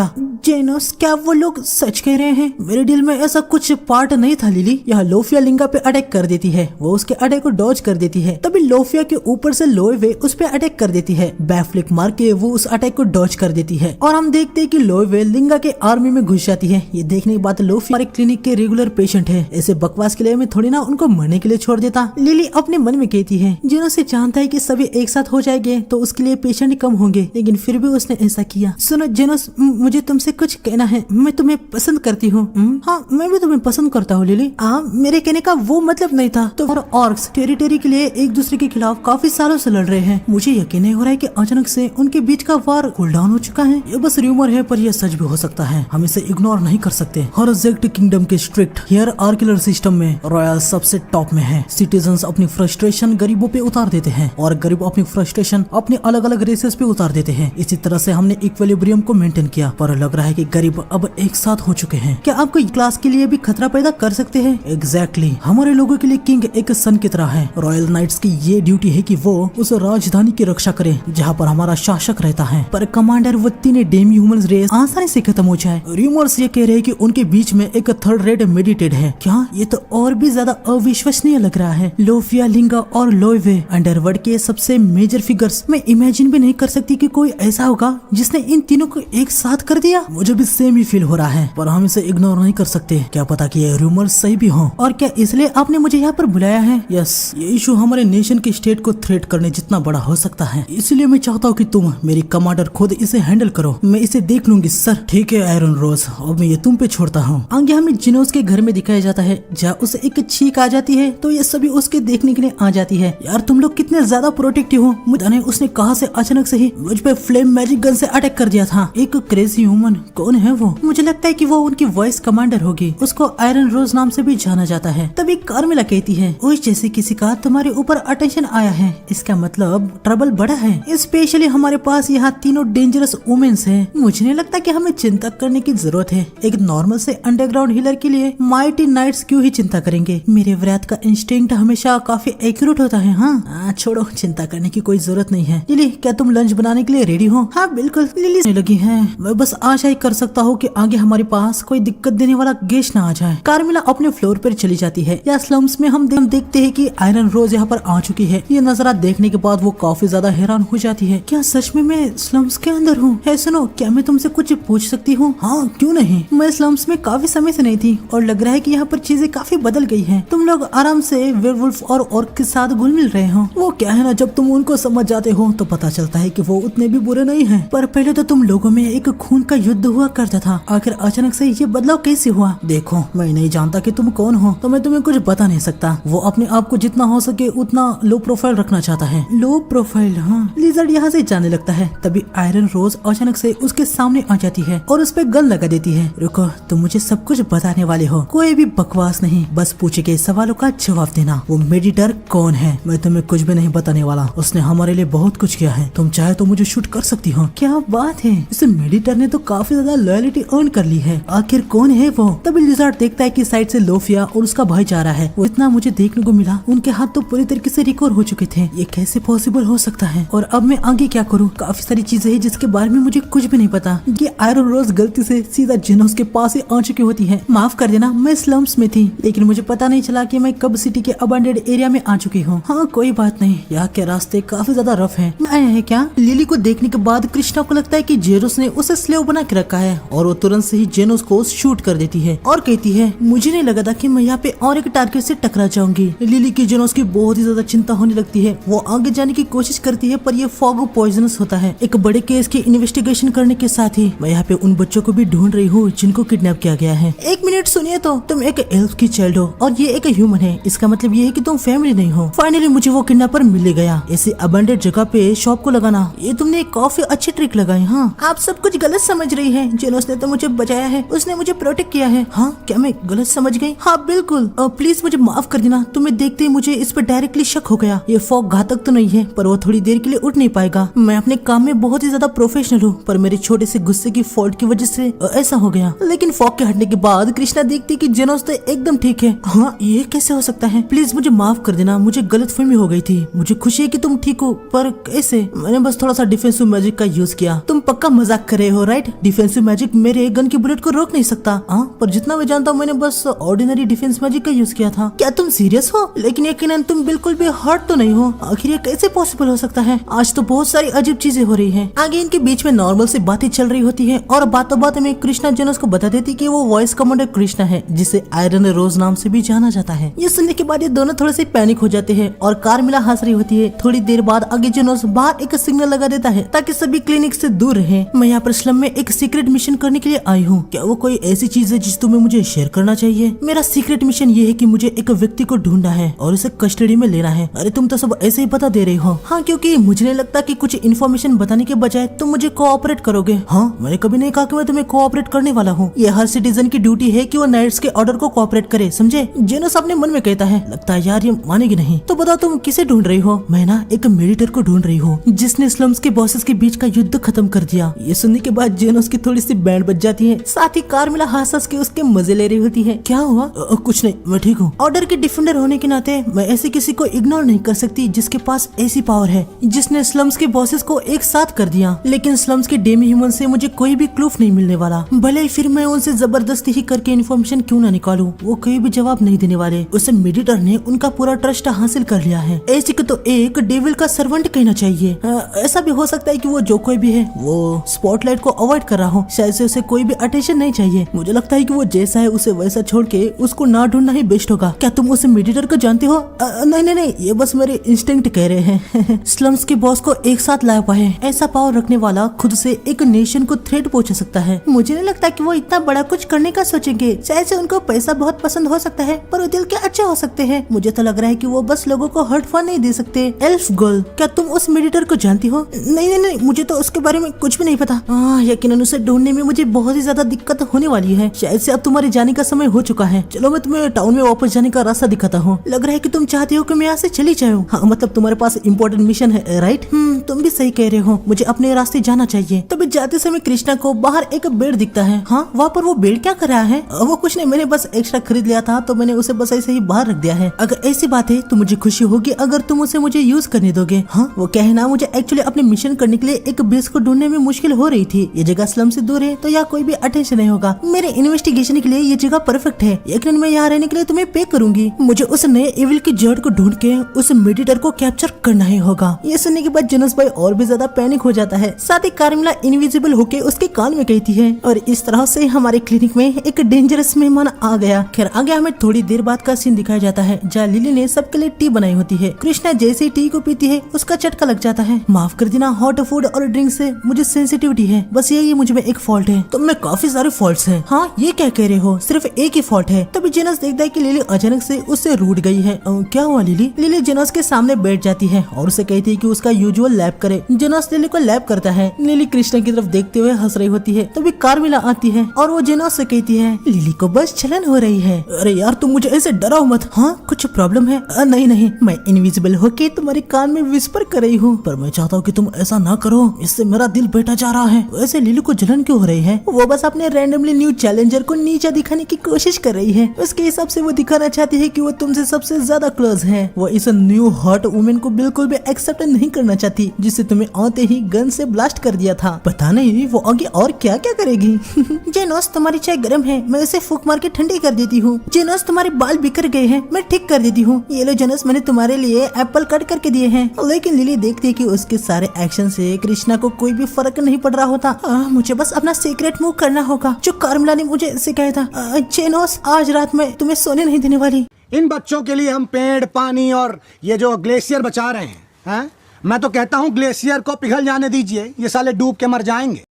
जेनोस, क्या वो लोग सच कह रहे हैं? मेरे दिल में ऐसा कुछ पार्ट नहीं था लिली। यहाँ लोफिया लिंगा पे अटैक कर देती है, वो उसके अटैक को डॉज कर देती है। तभी लोफिया के ऊपर से लोयवे उस पे अटैक कर देती है। बैकफ्लिप मार के वो उस अटैक को डॉज कर देती है और हम देखते हैं कि लोयवे लिंगा के आर्मी में घुस जाती है। ये देखने के बाद लोफिया हमारे क्लिनिक के रेगुलर पेशेंट है, ऐसे बकवास के लिए मैं थोड़ी ना उनको मरने के लिए छोड़ देता। लिली अपने मन में कहती है, जेनोस से जानता है कि सभी एक साथ हो जाएंगे तो उसके लिए पेशेंट कम होंगे, लेकिन फिर भी उसने ऐसा किया। सुनो जेनोस, मुझे तुमसे कुछ कहना है। मैं तुम्हें पसंद करती हूँ। हाँ, मैं भी तुम्हें पसंद करता हूँ लिली। मेरे कहने का वो मतलब नहीं था। तो ऑर्क्स टेरिटरी के लिए एक दूसरे के खिलाफ काफी सालों से लड़ रहे हैं। मुझे यकीन नहीं हो रहा है कि अचानक से उनके बीच का वार कूल डाउन हो चुका है। ये बस र्यूमर है, पर यह सच भी हो सकता है। हम इसे इग्नोर नहीं कर सकते। हर जेक्ट किंगडम के स्ट्रिक्ट हेयर आर्किलर सिस्टम में रॉयल सबसे टॉप में है। सिटीजन्स अपनी फ्रस्ट्रेशन गरीबों पे उतार देते हैं और गरीब अपनी फ्रस्ट्रेशन अपने अलग अलग रेसेस पे उतार देते हैं। इसी तरह से हमने इक्विलिब्रियम को मेंटेन किया, पर लग रहा है कि गरीब अब एक साथ हो चुके हैं। क्या आपको क्लास के लिए भी खतरा पैदा कर सकते हैं? एग्जैक्टली, हमारे लोगों के लिए किंग एक सन की तरह है। रॉयल नाइट्स की ये ड्यूटी है कि वो उस राजधानी की रक्षा करे जहाँ पर हमारा शासक रहता है। पर कमांडर वत्ती ने डेमी ह्यूमन रेस आसानी से खत्म हो जाए। रूमर्स ये कह रहे हैं कि उनके बीच में एक थर्ड रेड मेडिटेड है। क्या? ये तो और भी ज्यादा अविश्वसनीय लग रहा है। लोफिया, लिंगा और लोयवे अंडरवर्ल्ड के सबसे मेजर फिगर्स। मैं इमेजिन भी नहीं कर सकती कि कोई ऐसा होगा जिसने इन तीनों को एक साथ कर दिया। मुझे भी सेम ही फील हो रहा है, पर हम इसे इग्नोर नहीं कर सकते। क्या पता कि ये रूमर सही भी हो। और क्या इसलिए आपने मुझे यहाँ पर बुलाया है। यस, ये इशू हमारे नेशन के स्टेट को थ्रेट करने जितना बड़ा हो सकता है, इसलिए मैं चाहता हूँ कि तुम मेरी कमांडर खुद इसे हैंडल करो। मैं इसे देख लूंगी सर। ठीक है आयरन रोज, अब मैं ये तुम पे छोड़ता हूँ। आगे हमें जिनोस के घर में दिखाया जाता है, जहाँ उसे एक छींक आ जाती है तो ये सभी उसके देखने के लिए आ जाती है। यार तुम लोग कितने ज्यादा प्रोटेक्टिव हो। मुझे उसने कहा से अचानक से ही मुझ पे फ्लेम मैजिक गन से अटैक कर दिया था। एक क्रेजी वुमन, कौन है वो? मुझे लगता है कि वो उनकी वॉइस कमांडर होगी। उसको आयरन रोज नाम से भी जाना जाता है। तभी कार्मिला कहती है, ओए जैसे किसी का तुम्हारे ऊपर अटेंशन आया है, इसका मतलब ट्रबल बड़ा है। स्पेशली हमारे पास यहाँ तीनों डेंजरस वुमेन्स हैं। मुझे नहीं लगता कि हमें चिंता करने की जरूरत है। एक नॉर्मल से अंडरग्राउंड हीलर के लिए माइटी नाइट्स क्यों ही चिंता करेंगे। मेरे व्रत का इंस्टिंक्ट हमेशा काफी एक्यूरेट होता है। हाँ छोड़ो, चिंता करने की कोई जरूरत नहीं है। लिली, क्या तुम लंच बनाने के लिए रेडी हो? हाँ बिल्कुल, लिली लगी है। मैं बस आशा ही कर सकता हूँ कि आगे हमारे पास कोई दिक्कत देने वाला गेस्ट ना आ जाए। कार्मिला अपने फ्लोर पर चली जाती है। या स्लम्स में हम देखते हैं कि आयरन रोज यहाँ पर आ चुकी है। ये नजारा देखने के बाद वो काफी ज्यादा हैरान हो जाती है। क्या सच में मैं स्लम्स के अंदर हूँ? है सुनो, क्या मैं तुमसे कुछ पूछ सकती हूँ? हाँ क्यों नहीं। मैं स्लम्स में काफी समय से नहीं थी और लग रहा है कि यहाँ पर चीजें काफी बदल गई हैं। तुम लोग आराम से वेयरवुल्फ और ऑर्क के साथ घुल मिल रहे हो। वो क्या है ना, जब तुम उनको समझ जाते हो तो पता चलता है कि वो उतने भी बुरे नहीं हैं। पर पहले तो तुम लोगों में एक खून का युद्ध हुआ करता था, आखिर अचानक से ये बदलाव कैसे हुआ? देखो, मैं नहीं जानता कि तुम कौन हो, तो मैं तुम्हें कुछ बता नहीं सकता। वो अपने आप को जितना हो सके उतना लो प्रोफाइल रखना चाहता है। Low profile? हाँ। लिजर्ड यहाँ से जाने लगता है। तभी आयरन रोज अचानक से उसके सामने आ जाती है और उस पे गन लगा देती है। रुको, तुम मुझे सब कुछ बताने वाले हो, कोई भी बकवास नहीं, बस पूछे गए सवालों का जवाब देना। वो मेडिटर कौन है? मैं तुम्हें कुछ भी नहीं बताने वाला। उसने हमारे लिए बहुत कुछ किया है, तुम चाहे तो मुझे शूट कर सकती हो। क्या बात है, इस मेडिटर ने तो काफी ज्यादा लॉयलिटी अर्न कर ली है। आखिर कौन है वो? तभी लिजर्ड देखता है कि साइड से लोफिया और उसका भाई जा रहा है। वो इतना मुझे देखने को मिला, उनके हाथ तो पूरी तरीके से रिकवर हो चुके थे। ये कैसे पॉसिबल हो सकता है? और अब मैं आगे क्या करूँ? काफी सारी चीजें हैं जिसके बारे में मुझे कुछ भी नहीं पता। ये आयरन रोज गलती से सीधा जिनोस के पास ही आ चुकी होती है। माफ कर देना, मैं स्लम्स में थी, लेकिन मुझे पता नहीं चला कि मैं कब सिटी के अबंडेड एरिया में आ चुकी हूँ। हाँ कोई बात नहीं, यहाँ के रास्ते काफी ज्यादा रफ हैं। आए हैं क्या? लिली को देखने के बाद कृष्णा को लगता है कि जेनोस ने उसे स्लेव बना के रखा है और वो तुरंत से ही जेनोस को शूट कर देती है और कहती है, मुझे नहीं लगा था कि मैं यहाँ पे और एक टारगेट से टकरा जाऊंगी। लिली की जेनोस की बहुत ही ज्यादा चिंता होने लगती है। वो आगे जाने की कोशिश करती है, पर ये फॉग पॉइजनस होता है। एक बड़े केस की इन्वेस्टिगेशन करने के साथ ही मैं यहाँ पे उन बच्चों को भी ढूंढ रही हूँ जिनको किडनैप किया गया है। एक मिनट सुनिए, तो तुम एक एल्फ की चाइल्ड हो और ये एक ह्यूमन है, इसका मतलब ये है कि तुम फैमिली नहीं हो। फाइनली मुझे वो किडनैपर मिल गया। ऐसे अबंडेड जगह पे शॉप को लगाना, ये तुमने काफी अच्छी ट्रिक लगाई। हाँ, आप सब कुछ गलत समझ रही है। जेनोस ने तो मुझे बचाया है, उसने मुझे प्रोटेक्ट किया है। हाँ, क्या मैं गलत समझ गई? हाँ बिल्कुल। प्लीज मुझे माफ कर देना, तुम्हें देखते ही मुझे इस पर डायरेक्टली शक हो गया। ये फॉग घातक तो नहीं है, पर वो थोड़ी देर के लिए उठ नहीं पाएगा। मैं अपने काम में बहुत ही ज्यादा प्रोफेशनल हूँ, पर मेरे छोटे से गुस्से की फॉल्ट की वजह से ऐसा हो गया। लेकिन फॉग के हटने के बाद कृष्णा देखती कि जेनोस तो एकदम ठीक है। हाँ, ये कैसे हो सकता है? प्लीज मुझे माफ कर देना, मुझे गलतफहमी हो गई थी। मुझे खुशी है कि तुम ठीक हो, पर कैसे? मैंने बस थोड़ा सा डिफेंसिव मैजिक का यूज किया। तुम पक्का मजाक कर रहे हो राइट? डिफेंसिव मैजिक मेरे गन की बुलेट को रोक नहीं सकता। हाँ, पर जितना मैं जानता हूँ मैंने बस ऑर्डिनरी डिफेंस मैजिक का यूज किया था। क्या तुम सीरियस हो? लेकिन यकीनन तुम बिल्कुल भी हर्ट तो नहीं हो। आखिर ये कैसे पॉसिबल हो सकता है? आज तो बहुत सारी अजीब चीजें हो रही है। आगे इनके बीच में नॉर्मल से बातें चल रही होती है और बातों बात में कृष्णा जेनोस को बता देती कि वो वॉइस कमांडर कृष्णा है, जिसे आयरन रोज नाम से भी जाना जाता है। ये सुनने के बाद ये दोनों थोड़े से पैनिक हो जाते हैं और कार्मिला हंस रही होती है। थोड़ी देर बाद आगे जेनोस बाहर एक सिग्नल लगा देता है ताकि सभी क्लिनिक से दूर रहे। मैं यहाँ पर स्लम में एक सीक्रेट मिशन करने के लिए आई हूँ। क्या वो कोई ऐसी चीज है जिस तुम्हें मुझे शेयर करना चाहिए? मेरा सीक्रेट मिशन ये है कि मुझे एक व्यक्ति को ढूंढना है और उसे कस्टडी में लेना है। अरे तुम तो सब ऐसे ही बता दे रही हो। हाँ, क्योंकि मुझे नहीं लगता कि कुछ इन्फॉर्मेशन बताने के बजाय तुम मुझे कोऑपरेट करोगे। हाँ, मैंने कभी नहीं कहा कि मैं तुम्हें कोऑपरेट करने वाला हूँ। ये हर सिटीजन की ड्यूटी है कि वो नाइट्स के ऑर्डर को कोऑपरेट करे, समझे? जेनोस अपने मन में कहता है। लगता है यार ये मानेगी नहीं। तो बताओ तुम किसे ढूंढ रही हो? मैं ना एक मेडिटर को ढूंढ रही हूँ जिसने स्लम्स के बॉसेस के बीच का युद्ध खत्म कर दिया। ये सुनने के बाद जेनोस की थोड़ी सी बैंड बज जाती है। साथ ही कार्मिला हंस के उसके मजे ले रही होती है। क्या हुआ? कुछ नहीं, मैं ठीक हूँ। ऑर्डर के डिफेंडर होने के नाते मैं ऐसे किसी को इग्नोर नहीं कर सकती जिसके पास ऐसी पावर है, जिसने स्लम्स के बॉसेस को एक साथ कर दिया। लेकिन स्लम्स के डेमी ह्यूमन से मुझे कोई भी क्लूफ नहीं मिलने वाला। भले ही फिर मैं उनसे जबरदस्ती ही करके इन्फॉर्मेशन क्यों ना निकालूं, वो कोई भी जवाब नहीं देने वाले। उसे मेडिटर ने उनका पूरा ट्रस्ट हासिल कर लिया है। ऐसे को तो एक डेविल का सर्वेंट कहना चाहिए। ऐसा भी हो सकता है कि वो जो कोई भी है वो स्पॉटलाइट को अवॉइड कर रहा हो, शायद से उसे कोई भी अटेंशन नहीं चाहिए। मुझे लगता है कि वो जैसा है उसे वैसा छोड़ के उसको ना ढूंढना ही बेस्ट होगा। होगा। क्या तुम उस मेडिटर को जानते हो? नहीं नहीं नहीं, ये बस मेरे इंस्टिंक्ट कह रहे हैं। स्लम्स के बॉस को एक साथ ला पाए ऐसा पावर रखने वाला खुद से एक नेशन को थ्रेट पहुंचा सकता है। मुझे नहीं लगता कि वो इतना बड़ा कुछ करने का सोचेंगे। शायद से उनको पैसा बहुत पसंद हो सकता है, पर वो दिल के अच्छे हो सकते हैं। मुझे तो लग रहा है कि वो बस लोगों को हर्ट फन नहीं दे सकते। एल्फ गर्ल, क्या तुम उस मेडिटर को जानती हो? नहीं नहीं नहीं, मुझे तो उसके बारे में कुछ भी नहीं पता। यकीनन उसे ढूंढने में मुझे बहुत ही ज्यादा दिक्कत होने वाली है। शायद से अब तुम्हारे जाने का समय हो चुका है। चलो मैं तुम्हें टाउन में वापस जाने का रास्ता दिखाता हूँ। लग रहा है कि तुम चाहती हो कि मैं यहाँ से चली जाऊँ। हाँ, मतलब तुम्हारे पास इम्पोर्टेंट मिशन है, राइट? तुम भी सही कह रहे हो, मुझे अपने रास्ते जाना चाहिए। तभी जाते समय कृष्णा को बाहर एक बेड दिखता है। हाँ, वहाँ पर वो बेड क्या कर रहा है? वो कुछ नहीं, मैंने बस एक्स्ट्रा खरीद लिया था तो मैंने उसे बस ऐसे ही बाहर रख दिया है। अगर ऐसी बात है तो मुझे खुशी होगी अगर तुम उसे मुझे यूज करने दोगे। हाँ, वो क्या है ना, मुझे एक्चुअली अपने मिशन करने के लिए एक बेस को ढूंढने में मुश्किल हो रही थी। ये जगह स्लम से दूर है तो यहाँ कोई भी अटेंशन नहीं होगा। मेरे इन्वेस्टिगेशन के लिए ये जगह परफेक्ट है। यकीनन मैं यहाँ रहने के लिए तुम्हें पे करूंगी। मुझे उस नए इविल की जड़ को ढूंढ के उस मेडिटर को कैप्चर करना ही होगा। ये सुनने के बाद जोनास भाई और भी ज्यादा पैनिक हो जाता है। साथ ही कार्मिला इनविजिबल होके उसके कान में कहती है और इस तरह से हमारे क्लिनिक में एक डेंजरस मेहमान आ गया। खैर आगे हमें थोड़ी देर बाद का सीन दिखाया जाता है जहाँ लिली ने सबके लिए टी बनाई होती है। कृष्णा जैसे ही टी को पीती है उसका चटका लग जाता है। माफ कर देना, हॉट फूड और ड्रिंक से मुझे सेंसिटिविटी है, बस यही मुझ में एक फॉल्ट है। तो मैं काफी सारे फॉल्ट्स हैं। हाँ, ये क्या कह रहे हो, सिर्फ एक ही फॉल्ट है। तभी जोनास देखता है कि लिली अचानक से उससे रूठ गई है। क्या हुआ लिली? लिली जोनास के सामने बैठ जाती है और उसे कहती है कि उसका यूजुअल लैप करे। जोनास लिली को लैप करता है। लिली कृष्णा की तरफ देखते हुए हंस रही होती है। तभी कार्मिला आती है और वो जोनास से कहती है लिली को बस जलन हो रही है। अरे यार, तुम मुझे ऐसे डराओ मत। हाँ, कुछ प्रॉब्लम है? नहीं नहीं, मैं इनविजिबल होके तुम्हारे कान में विस्पर कर रही हूँ, पर मैं चाहता हूँ कि तुम ऐसा ना करो, इससे मेरा दिल बैठा जा रहा है। वैसे लिली को जलन क्यों हो रही है? वो बस अपने रैंडमली न्यू चैलेंजर को नीचा दिखाने की कोशिश कर रही है। उसके हिसाब से वो दिखाना चाहती है कि वो तुमसे सबसे ज्यादा क्लोज है। वो इस न्यू हॉट वुमेन को बिल्कुल भी एक्सेप्ट नहीं करना चाहती, जिसे तुम्हें आते ही गन से ब्लास्ट कर दिया था। पता नहीं वो आगे और क्या क्या करेगी। जेनोस, तुम्हारी चाय गर्म है, मैं उसे फूंक मार के ठंडी कर देती हूँ। जेनोस, तुम्हारे बाल बिखर गए हैं, मैं ठीक कर देती हूँ। ये लो जेनोस, मैंने तुम्हारे लिए एप्पल कट करके दिए हैं। लेकिन लिली देखती है कि उसके सारे एक्शन से कृष्णा को कोई भी फर्क नहीं पड़ रहा होता। मुझे बस अपना सीक्रेट मूव करना होगा जो कार्मिला ने मुझे सिखाया था। जेनोस, आज रात में तुम्हें सोने नहीं देने वाली।
इन बच्चों के लिए हम पेड़, पानी और ये जो ग्लेशियर बचा रहे हैं। मैं तो कहता हूँ ग्लेशियर को पिघल जाने दीजिए, ये साले डूब के मर जाएंगे।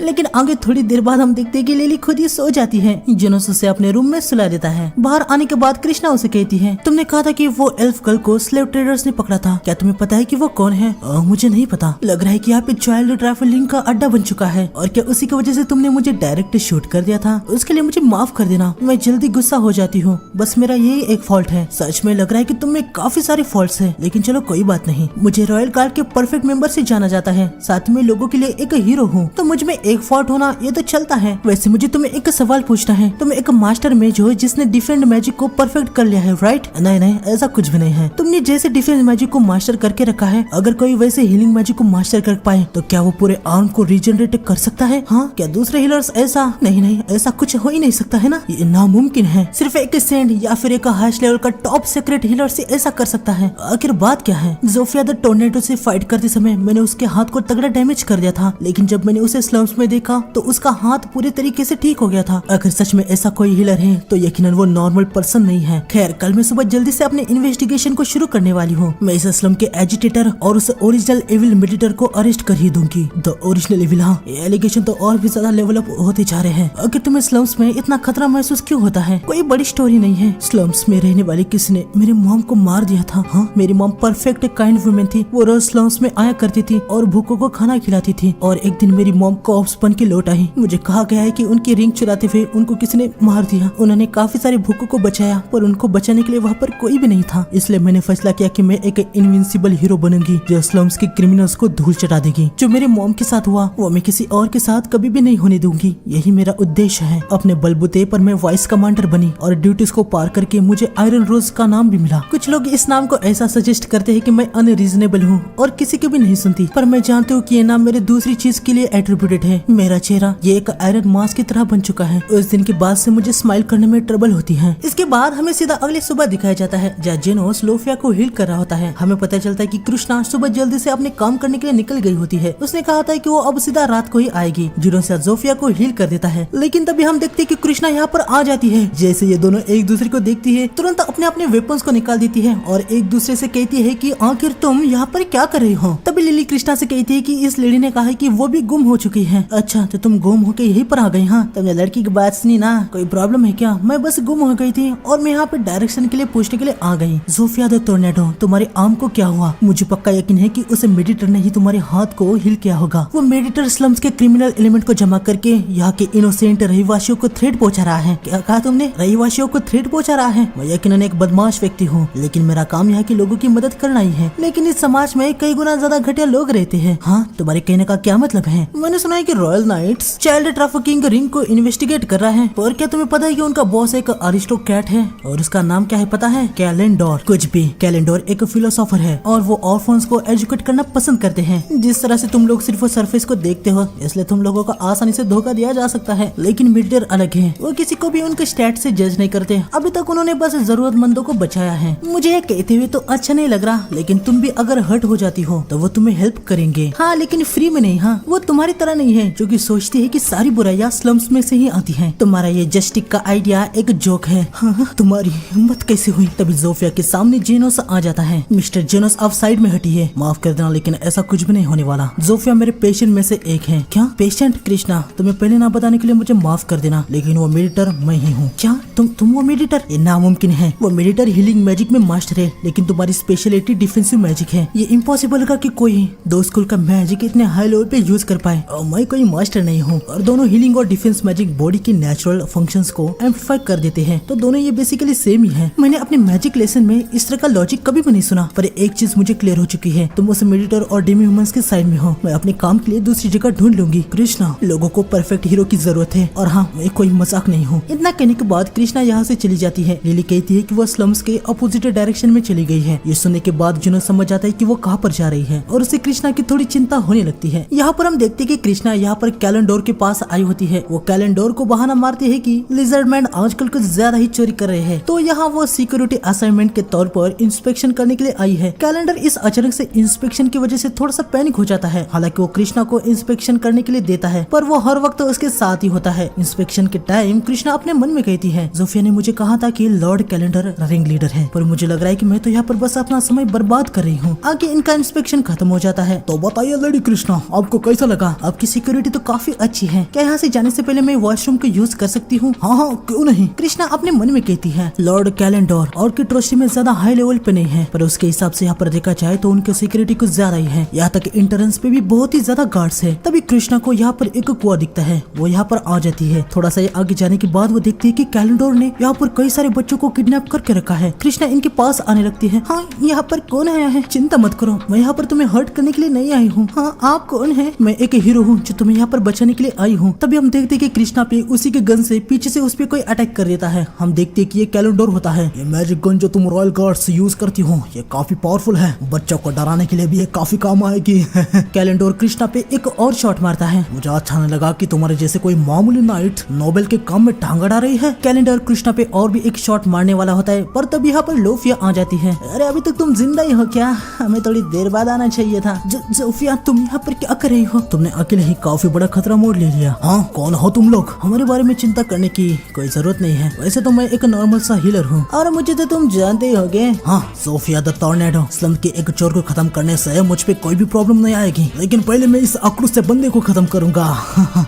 लेकिन आगे थोड़ी देर बाद हम देखते हैं कि लिली खुद ही सो जाती है। जोनास उसे अपने रूम में सुला देता है। बाहर आने के बाद कृष्णा उसे कहती है तुमने कहा था कि वो एल्फ गर्ल को स्लेव ट्रेडर्स ने पकड़ा था, क्या तुम्हें पता है कि वो कौन है? मुझे नहीं पता। लग रहा है कि यहाँ पे चाइल्ड ट्रैफिकिंग का अड्डा बन चुका है। और क्या उसी की वजह से तुमने मुझे डायरेक्ट शूट कर दिया था? उसके लिए मुझे माफ कर देना, मैं जल्दी गुस्सा हो जाती हूँ। बस मेरा यही एक फॉल्ट है। सच में लग रहा है कि तुम में काफी सारे फॉल्ट्स है, लेकिन चलो कोई बात नहीं। मुझे रॉयल गार्ड के परफेक्ट मेंबर से जाना जाता है, साथ में लोगों के लिए एक हीरो हूँ, तो मुझ में एक फॉल्ट होना ये तो चलता है। वैसे मुझे तुम्हें एक सवाल पूछना है, तुम एक मास्टर मेज हो जिसने डिफेंड मैजिक को परफेक्ट कर लिया है, राइट? नहीं नहीं, ऐसा कुछ भी नहीं है। तुमने जैसे डिफेंस मैजिक को मास्टर करके रखा है, अगर कोई वैसे हीलिंग मैजिक को मास्टर कर पाए तो क्या वो पूरे आर्म को रीजनरेट कर सकता है? हाँ, क्या दूसरे हीलर्स ऐसा? नहीं नहीं, ऐसा कुछ हो ही नहीं सकता है ना, ये नामुमकिन है। सिर्फ एक सेंड या फिर एक हाईएस्ट लेवल का टॉप सीक्रेट हीलर से ऐसा कर सकता है। आखिर बात क्या है? जोफिया द टोर्नेडो से फाइट करते समय मैंने उसके हाथ को तगड़ा डैमेज कर दिया था, लेकिन जब मैंने उसे स्लम्स में देखा तो उसका हाथ पूरे तरीके से ठीक हो गया था। अगर सच में ऐसा कोई हीलर है तो यकीनन वो नॉर्मल पर्सन नहीं है। खैर, कल मैं सुबह जल्दी से अपने इन्वेस्टिगेशन को शुरू करने वाली हूँ। मैं इस स्लम के एजिटेटर और उस ओरिजिनल एविल मेडिटर को अरेस्ट कर ही दूंगी। The original evil. हाँ, ये एलिगेशन तो और भी ज्यादा लेवल अप होते जा रहे हैं। अगर तुम्हें स्लम्स में इतना खतरा महसूस क्यों होता है? कोई बड़ी स्टोरी नहीं है। स्लम्स में रहने वाली किसी ने मेरी मॉम को मार दिया था। हाँ, मेरी मॉम परफेक्ट काइंड वुमेन थी। वो रोज स्लम्स में आया करती थी और भूखों को खाना खिलाती थी। और एक दिन मेरी मॉम कॉप्स बन के लौट आई। मुझे कहा गया है कि उनकी रिंग चुराते हुए उनको किसी ने मार दिया। उन्होंने काफी सारे भूखों को बचाया, पर उनको बचाने के लिए वहाँ पर कोई भी नहीं था। इसलिए मैंने फैसला किया कि मैं एक इनविंसिबल हीरो बनूंगी जो स्लम्स के क्रिमिनल्स को धूल चटा देगी। जो मेरे मॉम के साथ हुआ वो मैं किसी और के साथ कभी भी नहीं होने दूंगी। यही मेरा उद्देश्य है। अपने बलबूते पर मैं वाइस कमांडर बनी और ड्यूटीज को पार करके मुझे आयरन रोज का नाम भी मिला। कुछ लोग इस नाम को ऐसा सजेस्ट करते हैं कि मैं अनरीजनेबल हूँ और किसी की भी नहीं सुनती, पर मैं जानती हूँ कि ये नाम मेरे दूसरी चीज के लिए एट्रीब्यूटेड है। है मेरा चेहरा ये एक आयरन मास्क की तरह बन चुका है। उस दिन के बाद से मुझे स्माइल करने में ट्रबल होती है। इसके बाद हमें सीधा अगले सुबह दिखाया जाता है जहाँ जेनोस लोफिया को हील कर रहा होता है। हमें पता चलता है कि कृष्णा सुबह जल्दी से अपने काम करने के लिए निकल गई होती है। उसने कहा था कि वो अब सीधा रात को ही आएगी। जेनोस जोफिया को हील कर देता है, लेकिन तभी हम देखते हैं कि कृष्णा यहाँ पर आ जाती है। जैसे ये दोनों एक दूसरे को देखती है तुरंत अपने अपने वेपन्स को निकाल देती है और एक दूसरे से कहती है कि आखिर तुम यहाँ पर क्या कर रही हो। तभी लिली कृष्णा से कहती है कि इस लेडी ने कहा है कि वो भी गुम हो चुकी है। अच्छा तो तुम गुम होके यहीं पर आ गई? हाँ तुमने लड़की की बात सुनी ना, कोई प्रॉब्लम है क्या? मैं बस गुम हो गई थी और मैं यहाँ पे डायरेक्शन के लिए पूछने के लिए आ गई। जोफिया द टोर्नेडो तुम्हारे आर्म को क्या हुआ? मुझे पक्का यकीन है कि उसे मेडिटर ने ही तुम्हारे हाथ को हील किया होगा। वो मेडिटर स्लम्स के क्रिमिनल एलिमेंट को जमा करके यहाँ के इनोसेंट रहीवासियों को थ्रेट पहुंचा रहा है। क्या कहा तुमने? रहीवासियों को थ्रेट पहुंचा रहा है? मैं यकीनन एक बदमाश व्यक्ति हूँ, लेकिन मेरा काम यहाँ के लोगों की मदद करना ही है। लेकिन इस समाज में कई गुना ज्यादा घटिया लोग रहते हैं। हाँ तुम्हारे कहने का क्या मतलब है? मैंने सुना है कि royal knights child trafficking ring को इन्वेस्टिगेट कर रहा है। पर क्या तुम्हें पता है कि उनका बॉस एक अरिस्टोक्रेट है और उसका नाम क्या है पता है? कैलेंडोर। कुछ भी, कैलेंडोर एक फिलोसोफर है और वो ऑर्फन्स को एजुकेट करना पसंद करते हैं। जिस तरह से तुम लोग सिर्फ सरफेस को देखते हो इसलिए तुम लोगों को आसानी से धोखा दिया जा सकता है, लेकिन मेडिटर अलग है। वो किसी को भी उनके स्टैट से जज नहीं करते। अभी तक उन्होंने बस जरूरतमंदों को बचाया है। मुझे ये कहते हुए तो अच्छा नहीं लग रहा, लेकिन तुम भी अगर हर्ट हो जाती हो तो वो तुम्हें हेल्प करेंगे। हाँ लेकिन फ्री में नहीं। हाँ वो तुम्हारी तरह नहीं है जो कि सोचती है कि सारी बुराइयां स्लम्स में से ही आती हैं। तुम्हारा ये जस्टिक का आइडिया एक जोक है। हाँ, तुम्हारी हिम्मत कैसे हुई? तभी जोफिया के सामने जेनोस आ जाता है। मिस्टर जेनोस आप साइड में हटी है, माफ कर देना लेकिन ऐसा कुछ भी नहीं होने वाला। जोफिया मेरे पेशेंट में से एक है। क्या पेशेंट? कृष्णा तुम्हें पहले ना बताने के लिए मुझे माफ कर देना, लेकिन वो मेडिटर मैं ही हूँ। क्या तुम वो मेडिटर? ये नामुमकिन है। वो मेडिटर हीलिंग मैजिक में मास्टर है, लेकिन तुम्हारी स्पेशलिटी डिफेंसिव मैजिक है। ये इम्पॉसिबल का कि कोई दो स्कूल का मैजिक इतने हाई लेवल पे यूज कर पाए। और मैं कोई मास्टर नहीं हूँ। और दोनों हीलिंग और डिफेंस मैजिक बॉडी की नेचुरल फंक्शंस को एम्प्लीफाई कर देते हैं, तो दोनों ये बेसिकली सेम ही है। मैंने अपने मैजिक लेसन में इस तरह का लॉजिक कभी भी नहीं सुना, पर एक चीज मुझे क्लियर हो चुकी है, तुम उस मेडिटर और डेमी ह्यूमंस के साइड में हो। मैं अपने काम के लिए दूसरी जगह ढूंढ लूंगी। कृष्णा लोगों को परफेक्ट हीरो की जरूरत है, और हाँ मैं कोई मजाक नहीं हूँ। इतना कहने के बाद कृष्णा यहाँ से चली जाती है। लिली कहती है कि वो स्लम्स के अपोजिट डायरेक्शन में चली गई है। ये सुनने के बाद जुनो समझ जाता है कि वो कहाँ पर जा रही है और उसे कृष्णा की थोड़ी चिंता होने लगती है। यहाँ पर हम देखते हैं कि कृष्णा यहाँ पर कैलेंडोर के पास आई होती है। वो कैलेंडोर को बहाना मारती है कि लिजर्डमैन आजकल कुछ ज्यादा ही चोरी कर रहे हैं, तो यहाँ वो सिक्योरिटी असाइनमेंट के तौर पर इंस्पेक्शन करने के लिए आई है। कैलेंडर इस अचानक से इंस्पेक्शन की वजह से थोड़ा सा पैनिक हो जाता है। हालांकि वो कृष्णा को इंस्पेक्शन करने के लिए देता है, पर वो हर वक्त उसके साथ ही होता है। इंस्पेक्शन के टाइम कृष्णा अपने मन में कहती है, जोफिया ने मुझे कहा था कि लॉर्ड कैलेंडर रिंग लीडर है, पर मुझे लग रहा है कि मैं तो यहाँ पर बस अपना समय बर्बाद कर रही हूँ। आगे इनका इंस्पेक्शन खत्म हो जाता है। तो बताइए लेडी कृष्णा आपको कैसा लगा? आपकी सिक्योरिटी तो काफी अच्छी है। क्या यहाँ से जाने से पहले मैं वॉशरूम को यूज कर सकती हूँ? हाँ क्यों नहीं, कृष्णा अपने मन में कहती है। लॉर्ड कैलेंडर और की ट्रस्टी में ज्यादा हाई लेवल पे नहीं है, पर उसके हिसाब से यहाँ पर देखा जाए तो उनकी सिक्योरिटी कुछ ज्यादा ही है। यहाँ तक इंट्रेंस पे भी बहुत ही ज्यादा गार्ड्स है। तभी कृष्णा को यहाँ पर एक कुआं दिखता है। वो यहाँ पर आ जाती है। थोड़ा सा आगे जाने के बाद वो देखती है कि कैलेंडर ने यहाँ पर कई सारे बच्चों को किडनैप करके रखा है। कृष्णा इनके पास आने लगती है। हाँ यहाँ पर कौन आया है? चिंता मत करो, मैं यहाँ पर तुम्हें हर्ट करने के लिए नहीं आई हूँ। हाँ आप कौन है? मैं एक हीरो हूँ जो तुम्हें यहाँ पर बचाने के लिए आई हूँ। तभी हम देखते हैं कि कृष्णा पे उसी के गन से पीछे से उस पे कोई अटैक कर देता है। हम देखते हैं कि ये कैलेंडर होता है। ये मैजिक गन जो तुम रॉयल गार्ड्स यूज करती हो ये काफी पावरफुल है, बच्चों को डराने के लिए भी ये काफी काम आएगी। कैलेंडर कृष्णा पे एक और शॉट मारता है। मुझे अच्छा नहीं लगा कि तुम्हारे जैसे कोई मामूली नाइट नोबेल के काम में टांग अड़ा रही है। कैलेंडर कृष्णा पे और भी एक शॉट मारने वाला होता है, पर तब यहाँ पर लोफिया आ जाती है। अरे अभी तक तुम जिंदा ही हो क्या? हमें थोड़ी देर बाद आना चाहिए था। जोफिया तुम यहाँ पर क्या कर रही हो? तुमने अकेले ही काफी बड़ा खतरा मोड़ ले लिया। हाँ कौन हो तुम लोग? हमारे बारे में चिंता करने की कोई जरूरत नहीं है, वैसे तो मैं एक नॉर्मल सा हीलर हूँ और मुझे तो तुम जानते ही होगे। हाँ जोफिया द टॉर्नेडो, स्लम के एक चोर को खत्म करने से मुझ पे कोई भी प्रॉब्लम नहीं आएगी, लेकिन पहले मैं इस आक्रोश से बंदे को खत्म करूंगा।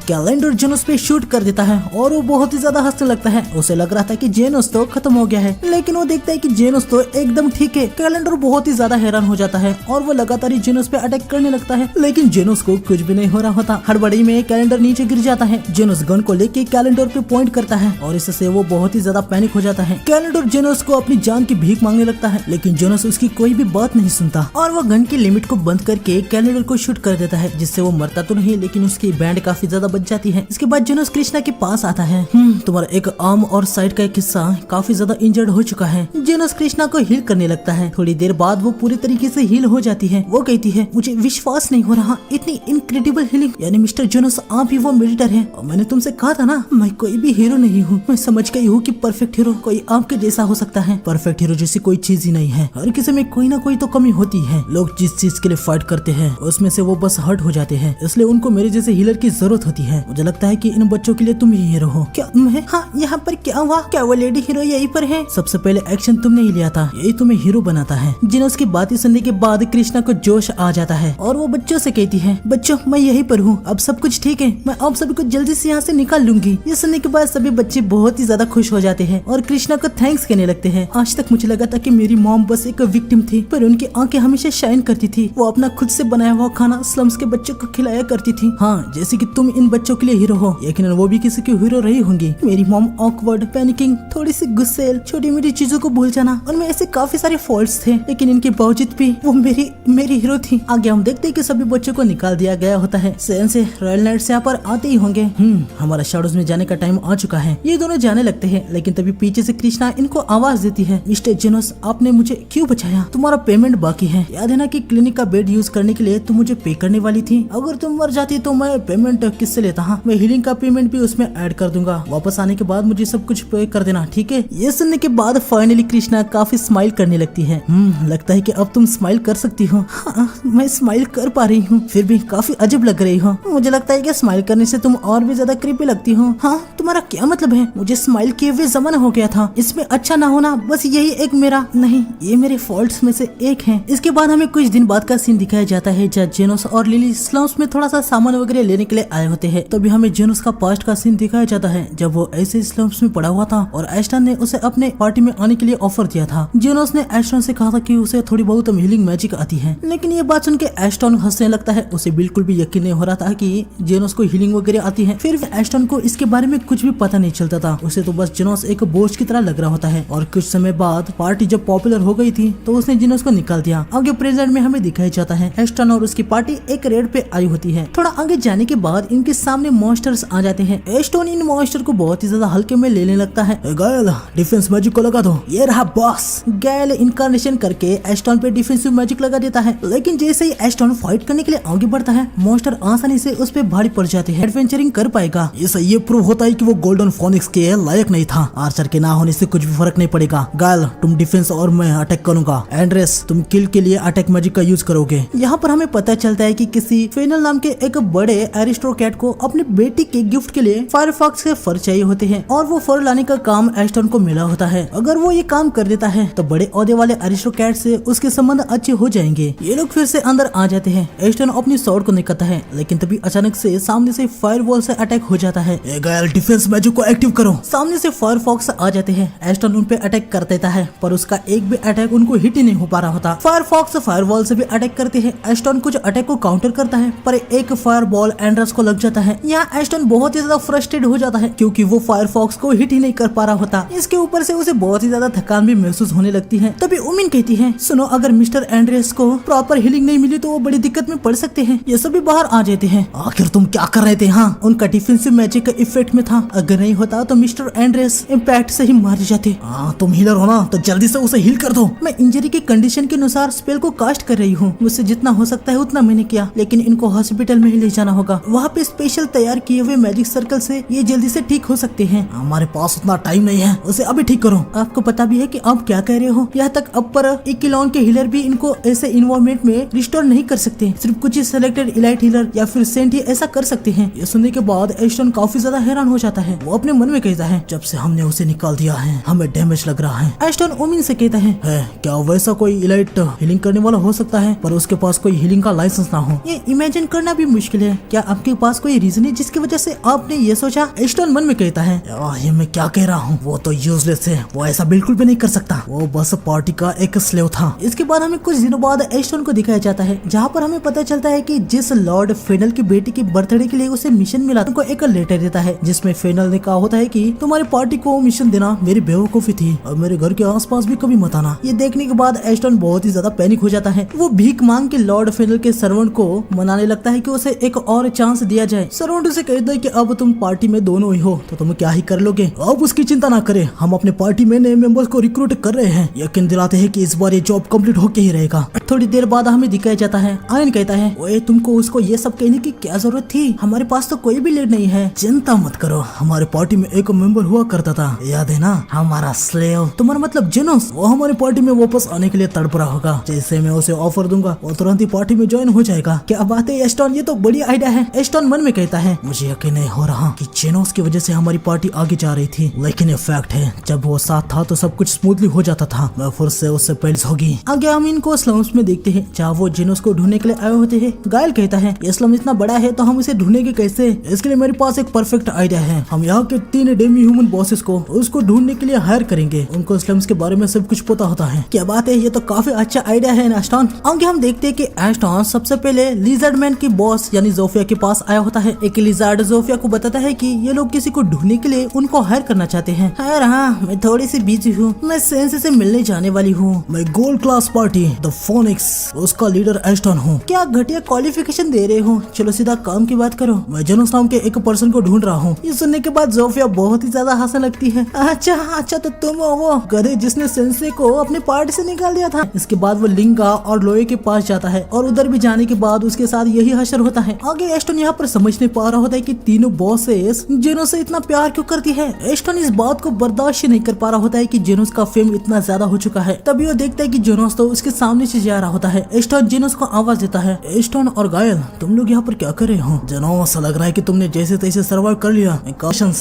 कैलेंडर जेनोस पे शूट कर देता है और वो बहुत ही ज्यादा हंसने लगता है। उसे लग रहा था कि जेनोस तो खत्म हो गया है, लेकिन वो देखता है कि जेनोस तो एकदम ठीक है। कैलेंडर बहुत ही ज्यादा हैरान हो जाता है और वो लगातार जेनोस पे अटैक करने लगता है, लेकिन जेनोस को कुछ भी नहीं हो रहा होता। हड़बड़ी में कैलेंडर नीचे गिर जाता है। जेनोस गन को लेके कैलेंडर पे पॉइंट करता है और इससे वो बहुत ही ज्यादा पैनिक हो जाता है। कैलेंडर जेनोस को अपनी जान की भीख मांगने लगता है, लेकिन जेनोस उसकी कोई भी बात नहीं सुनता और वो गन की लिमिट को बंद करके कैलेंडर को शूट कर देता है, जिससे वो मरता तो नहीं लेकिन उसकी बैंड काफी ज्यादा बच जाती है। इसके बाद जेनोस कृष्णा के पास आता है। तुम्हारा एक आर्म और साइड का एक हिस्सा काफी ज्यादा इंजर्ड हो चुका है। जेनोस कृष्णा को हील करने लगता है। थोड़ी देर बाद वो पूरी तरीके से हील हो जाती है। वो कहती है मुझे विश्वास नहीं हो रहा, इतनी इनक्रेडिबल हीलिंग, यानी मिस्टर जोनस आप ही वो मेडिटर हैं। और मैंने तुमसे कहा था ना, मैं कोई भी हीरो नहीं हूँ। मैं समझ गई हूँ कि परफेक्ट हीरो कोई आपके जैसा हो सकता है। परफेक्ट हीरो जैसी कोई चीज ही नहीं है। हर किसी में कोई ना कोई तो कमी होती है। लोग जिस चीज के लिए फाइट करते हैं उसमें से वो बस हर्ट हो जाते हैं, इसलिए उनको मेरे जैसे हीलर की जरूरत होती है। मुझे लगता है कि इन बच्चों के लिए तुम ही हीरो हो। क्या मैं? हाँ, यहाँ पर क्या हुआ? क्या वो लेडी हीरो यहीं पर है? सबसे पहले एक्शन तुमने ही लिया था, यही तुम्हें हीरो बनाता है। जिनोस की बातें सुनने के बाद कृष्णा को जोश आ जाता है और वो बच्चों से कहती है, बच्चों मैं यहीं पर हूँ, अब सब कुछ ठीक है, मैं आप सभी को जल्दी से यहाँ से निकाल लूंगी। ये सुनने के बाद सभी बच्चे बहुत ही ज्यादा खुश हो जाते हैं और कृष्णा को थैंक्स कहने लगते हैं। आज तक मुझे लगा था कि मेरी मॉम बस एक विक्टिम थी, पर उनकी आंखें हमेशा शाइन करती थी। वो अपना खुद से बनाया हुआ खाना स्लम्स के बच्चों को खिलाया करती थी। हाँ, जैसे कि तुम इन बच्चों के लिए हीरो हो, यकीनन वो भी किसी की हीरो रही होंगी। मेरी मॉम ऑकवर्ड, पैनिकिंग, थोड़ी सी गुस्सेल, छोटी मोटी चीजों को भूल जाना, उनमें ऐसे काफी सारे फॉल्ट्स थे, लेकिन इनके बावजूद भी वो मेरी हीरो थी। आगे हम देखते हैं कि सभी बच्चों को निकाल दिया गया होता है। सेन से रॉयल नाइट्स यहाँ पर आते ही होंगे। हमारा शैडोज में जाने का टाइम आ चुका है। ये दोनों जाने लगते हैं, लेकिन तभी पीछे से कृष्णा इनको आवाज देती है, मिस्टर जेनोस आपने मुझे क्यों बचाया? तुम्हारा पेमेंट बाकी है। याद है ना कि क्लिनिक का बेड यूज करने के लिए तुम मुझे पे करने वाली थी। अगर तुम मर जाती तो मैं पेमेंट किससे लेता? हाँ, मैं हीलिंग का पेमेंट भी उसमें ऐड कर दूंगा। वापस आने के बाद मुझे सब कुछ पे कर देना, ठीक है? ये सुनने के बाद फाइनली कृष्णा काफी स्माइल करने लगती है। लगता है कि अब तुम स्माइल कर सकती हो। हाँ, मैं स्माइल कर पा रही हूँ, फिर भी काफी अजीब लग रही हो। मुझे लगता है कि स्माइल करने से तुम और भी ज्यादा क्रीपी लगती हो। हाँ, तुम्हारा क्या मतलब है? मुझे स्माइल किए हुए जमाना हो गया था, इसमें अच्छा ना होना बस यही एक मेरा नहीं, ये मेरे फॉल्ट्स में से एक है। इसके बाद हमें कुछ दिन बाद का सीन दिखाया जाता है जहाँ जेनोस और लिली स्लम्स में थोड़ा सा सामान वगैरह लेने के लिए आए होते हैं। तभी हमें जेनोस का पास्ट का सीन दिखाया जाता है जब वो ऐसे स्लम्स में पड़ा हुआ था और एस्टन ने उसे अपने पार्टी में आने के लिए ऑफर दिया था। जेनोस ने एस्टन से कहा था कि उसे थोड़ी बहुत हीलिंग मैजिक आती है, लेकिन ये बात सुन के एस्टन हंसने लगता है। उसे बिल्कुल भी यकीन नहीं हो रहा था कि जेनोस को हीलिंग वगैरह आती है। फिर एस्टन को इसके बारे में कुछ भी पता नहीं चलता था। उसे तो बस जेनोस एक बोझ की तरह लग रहा होता है। और कुछ समय बाद पार्टी जब पॉपुलर हो गई थी तो उसने जेनोस को निकाल दिया। आगे प्रेजेंट में हमें दिखाया जाता है एस्टन और उसकी पार्टी एक रेड पे आई होती है। थोड़ा आगे जाने के बाद इनके सामने मॉन्स्टर्स आ जाते हैं। एस्टन इन मॉन्स्टर को बहुत ही ज्यादा हल्के में लेने लगता है। गायल, डिफेंस मैजिक को लगा दो। ये रहा बॉस। गायल इनकारनेशन करके एस्टन पे डिफेंसिव मैजिक लगा देता है, लेकिन जैसे ही एस्टन फाइट करने के लिए आगे बढ़ता है मॉन्स्टर आसानी से उस पे भारी पड़ जाते हैं। एडवेंचरिंग कर पाएगा। इससे ये प्रूव होता है कि वो गोल्डन फोनिक्स के लायक नहीं था। आर्चर के ना होने से कुछ भी फर्क नहीं पड़ेगा। गायल, तुम डिफेंस और मैं अटैक करूंगा। एंड्रेस, तुम किल के लिए अटैक मैजिक का यूज करोगे। यहाँ पर हमें पता चलता है कि किसी फेनल नाम के एक बड़े एरिस्टोक्रेट को अपनी बेटी के गिफ्ट के लिए फायरफॉक्स के फर चाहिए होते हैं और वो फर लाने का काम एस्टन को मिला होता है। अगर वो ये काम कर देता है तो बड़े ओहदे वाले एरिस्टोक्रेट से उसके संबंध अच्छे हो जाएंगे। ये लोग फिर से अंदर आ जाते हैं। एस्टन अपनी स्वॉर्ड को निकालता है, लेकिन तभी अचानक से सामने से फायरवॉल से अटैक हो जाता है। गायल, डिफेंस मैजिक को एक्टिव करो। सामने से फायरफॉक्स आ जाते हैं। एस्टन उन पे अटैक कर देता है, पर उसका एक भी अटैक उनको हिट ही नहीं हो पा रहा होता। फायरफॉक्स फायरवॉल से भी अटैक करते हैं। एस्टन कुछ अटैक को काउंटर करता है, पर एक फायरबॉल एंड्रस को लग जाता है। यहाँ एस्टन बहुत ही ज्यादा फ्रस्ट्रेट हो जाता है क्योंकि वो फायरफॉक्स को हिट ही नहीं कर पा रहा होता। इसके ऊपर से उसे बहुत ही ज्यादा थकान भी महसूस होने लगती है। तभी उमिन कहती है, सुनो, अगर मिस्टर एंड्रेस को प्रॉपर हीलिंग नहीं मिली तो वो बड़ी दिक्कत में पड़ सकते हैं। ये सभी बाहर आ जाते हैं। आखिर तुम क्या कर रहे थे? हाँ, उनका डिफेंसिव मैजिक का इफेक्ट में था। अगर नहीं होता तो मिस्टर एंड्रेस इम्पैक्ट से ही मार जाते। तुम हीलर हो ना, तो जल्दी से उसे हील कर दो। मैं इंजरी की कंडीशन के अनुसार स्पेल को कास्ट कर रही हूँ। मुझसे जितना हो सकता है उतना मैंने किया, लेकिन इनको हॉस्पिटल में ही ले जाना होगा। वहाँ पे स्पेशल तैयार किए हुए मैजिक सर्कल से ये जल्दी से ठीक हो सकते हैं। हमारे पास उतना टाइम नहीं है, उसे अभी ठीक करो। आपको पता भी है कि आप क्या कह रहे हो। यहाँ तक अब पर इकिलॉन के हीलर भी इनको ऐसे इन्वायरमेंट में रिस्टोर नहीं कर सकते। सिर्फ कुछ ही सिलेक्टेड इलाइट हीलर या फिर सेंट ही ऐसा कर सकते हैं। ये सुनने के बाद एस्टन काफी ज्यादा हैरान हो जाता है। वो अपने मन में कहता है, जब से हमने उसे निकाल दिया है हमें डैमेज लग रहा है। एस्टन ओमिन से कहता है क्या वैसा कोई इलाइट हीलिंग करने वाला हो सकता है, पर उसके पास कोई हीलिंग का लाइसेंस ना हो? ये इमेजिन करना भी मुश्किल है। क्या आपके पास कोई रीजन है जिसकी वजह से आपने ये सोचा? एस्टन मन में कहता है, ये मैं क्या कह रहा हूँ, वो तो यूजलेस है, वो ऐसा बिल्कुल भी नहीं कर सकता। वो बस पार्टी का एक स्लेव था। इसके बाद हमें कुछ दिनों बाद एस्टन को दिखाया जाता है, जहाँ पर हमें पता चलता है कि जिस लॉर्ड फेनल की बेटी की बर्थडे के लिए उसे मिशन मिला, उनको एक लेटर देता है जिसमें फेनल ने कहा होता है कि तुम्हारी पार्टी को मिशन देना मेरी बेवकूफी थी और मेरे घर के आसपास भी कभी मत आना। ये देखने के बाद एस्टन बहुत ही ज्यादा पैनिक हो जाता है। वो भीख मांग के लॉर्ड फेनल के सर्वेंट को मनाने लगता है कि उसे एक और चांस दिया जाए। सर्वेंट उसे कहता है कि अब तुम पार्टी में दोनों ही हो तो तुम क्या ही कर लोगे। अब उसकी चिंता ना करे, हम अपने पार्टी में नए मेंबर्स को रिक्रूट कर रहे हैं। यकीन दिलाते हैं कि इस बार ये जॉब कंप्लीट होके ही रहेगा। थोड़ी देर बाद हमें दिखाया जाता है, आयन कहता है, ओए तुमको उसको ये सब कहने देने की क्या जरूरत थी, हमारे पास तो कोई भी लीड नहीं है। चिंता मत करो, हमारे पार्टी में एक मेंबर हुआ करता था, याद है ना, हमारा स्लेव, तुम्हारा मतलब जेनोस, वो हमारी पार्टी में वापस आने के लिए तड़प रहा होगा। जैसे मैं उसे ऑफर दूंगा वो तुरंत ही पार्टी में ज्वाइन हो जाएगा। क्या बात है एस्टन, ये तो बड़ी आइडिया है। एस्टन मन में कहता है, मुझे यकीन नहीं हो रहा कि जेनोस की वजह से हमारी पार्टी आगे जा रही थी, लेकिन ये फैक्ट है, जब वो साथ था तो सब कुछ स्मूथली हो जाता था। मैं फिर से उससे पहले होगी। आगे हम इनको स्लम्स में देखते हैं जहाँ वो जेनोस को ढूंढने के लिए आए होते हैं। गायल कहता है, ये स्लम इतना बड़ा है तो हम इसे ढूंढेंगे कैसे? इसके लिए मेरे पास एक परफेक्ट आइडिया है। हम यहाँ के 3 डेमी ह्यूमन बॉसेस को उसको ढूंढने के लिए हायर करेंगे। उनको स्लम्स के बारे में सब कुछ पता होता है। क्या बात है, ये तो काफी अच्छा आइडिया है एस्टन। आगे हम देखते हैं कि एस्टन सबसे पहले लिजर्ड मैन की बॉस यानी जोफिया के पास आया होता है। एक लिजर्ड जोफिया को बताता है कि ये लोग किसी को ढूंढने के लिए उनको हायर करना चाहते हैं। हाँ, मैं थोड़ी सी बिजी हूँ, मैं सेंस से मिलने जाने वाली हूँ। मैं gold class party the phoenix उसका लीडर एस्टन हूँ। क्या घटिया क्वालिफिकेशन दे रहे हो, चलो सीधा काम की बात करो। मैं जेनोस नाम के एक पर्सन को ढूंढ रहा हूँ। ये सुनने के बाद जोफिया बहुत ही ज्यादा हंसने लगती है। अच्छा तो तुम हो वो गधे जिसने सेंसे को अपने पार्टी से निकाल दिया था। इसके बाद वो लिंगा और लोए के पास जाता है और उधर भी जाने के बाद उसके साथ यही हशर होता है। आगे एस्टन यहाँ पर समझ नहीं पा रहा होता है कि तीनों बॉसेस जेनोस से इतना प्यार क्यों करती है। एस्टन इस बात को बर्दाश्त नहीं कर पा रहा होता है कि जेनोस का फेम इतना ज्यादा हो चुका है। तभी वो देखता है कि जेनोस तो उसके सामने से जा रहा होता है। एस्टन जेनोस को आवाज देता है, एस्टन और गायल तुम लोग यहाँ पर क्या कर रहे हो? जेनोस लग रहा है कि तुमने जैसे तैसे सर्वाइव कर लिया।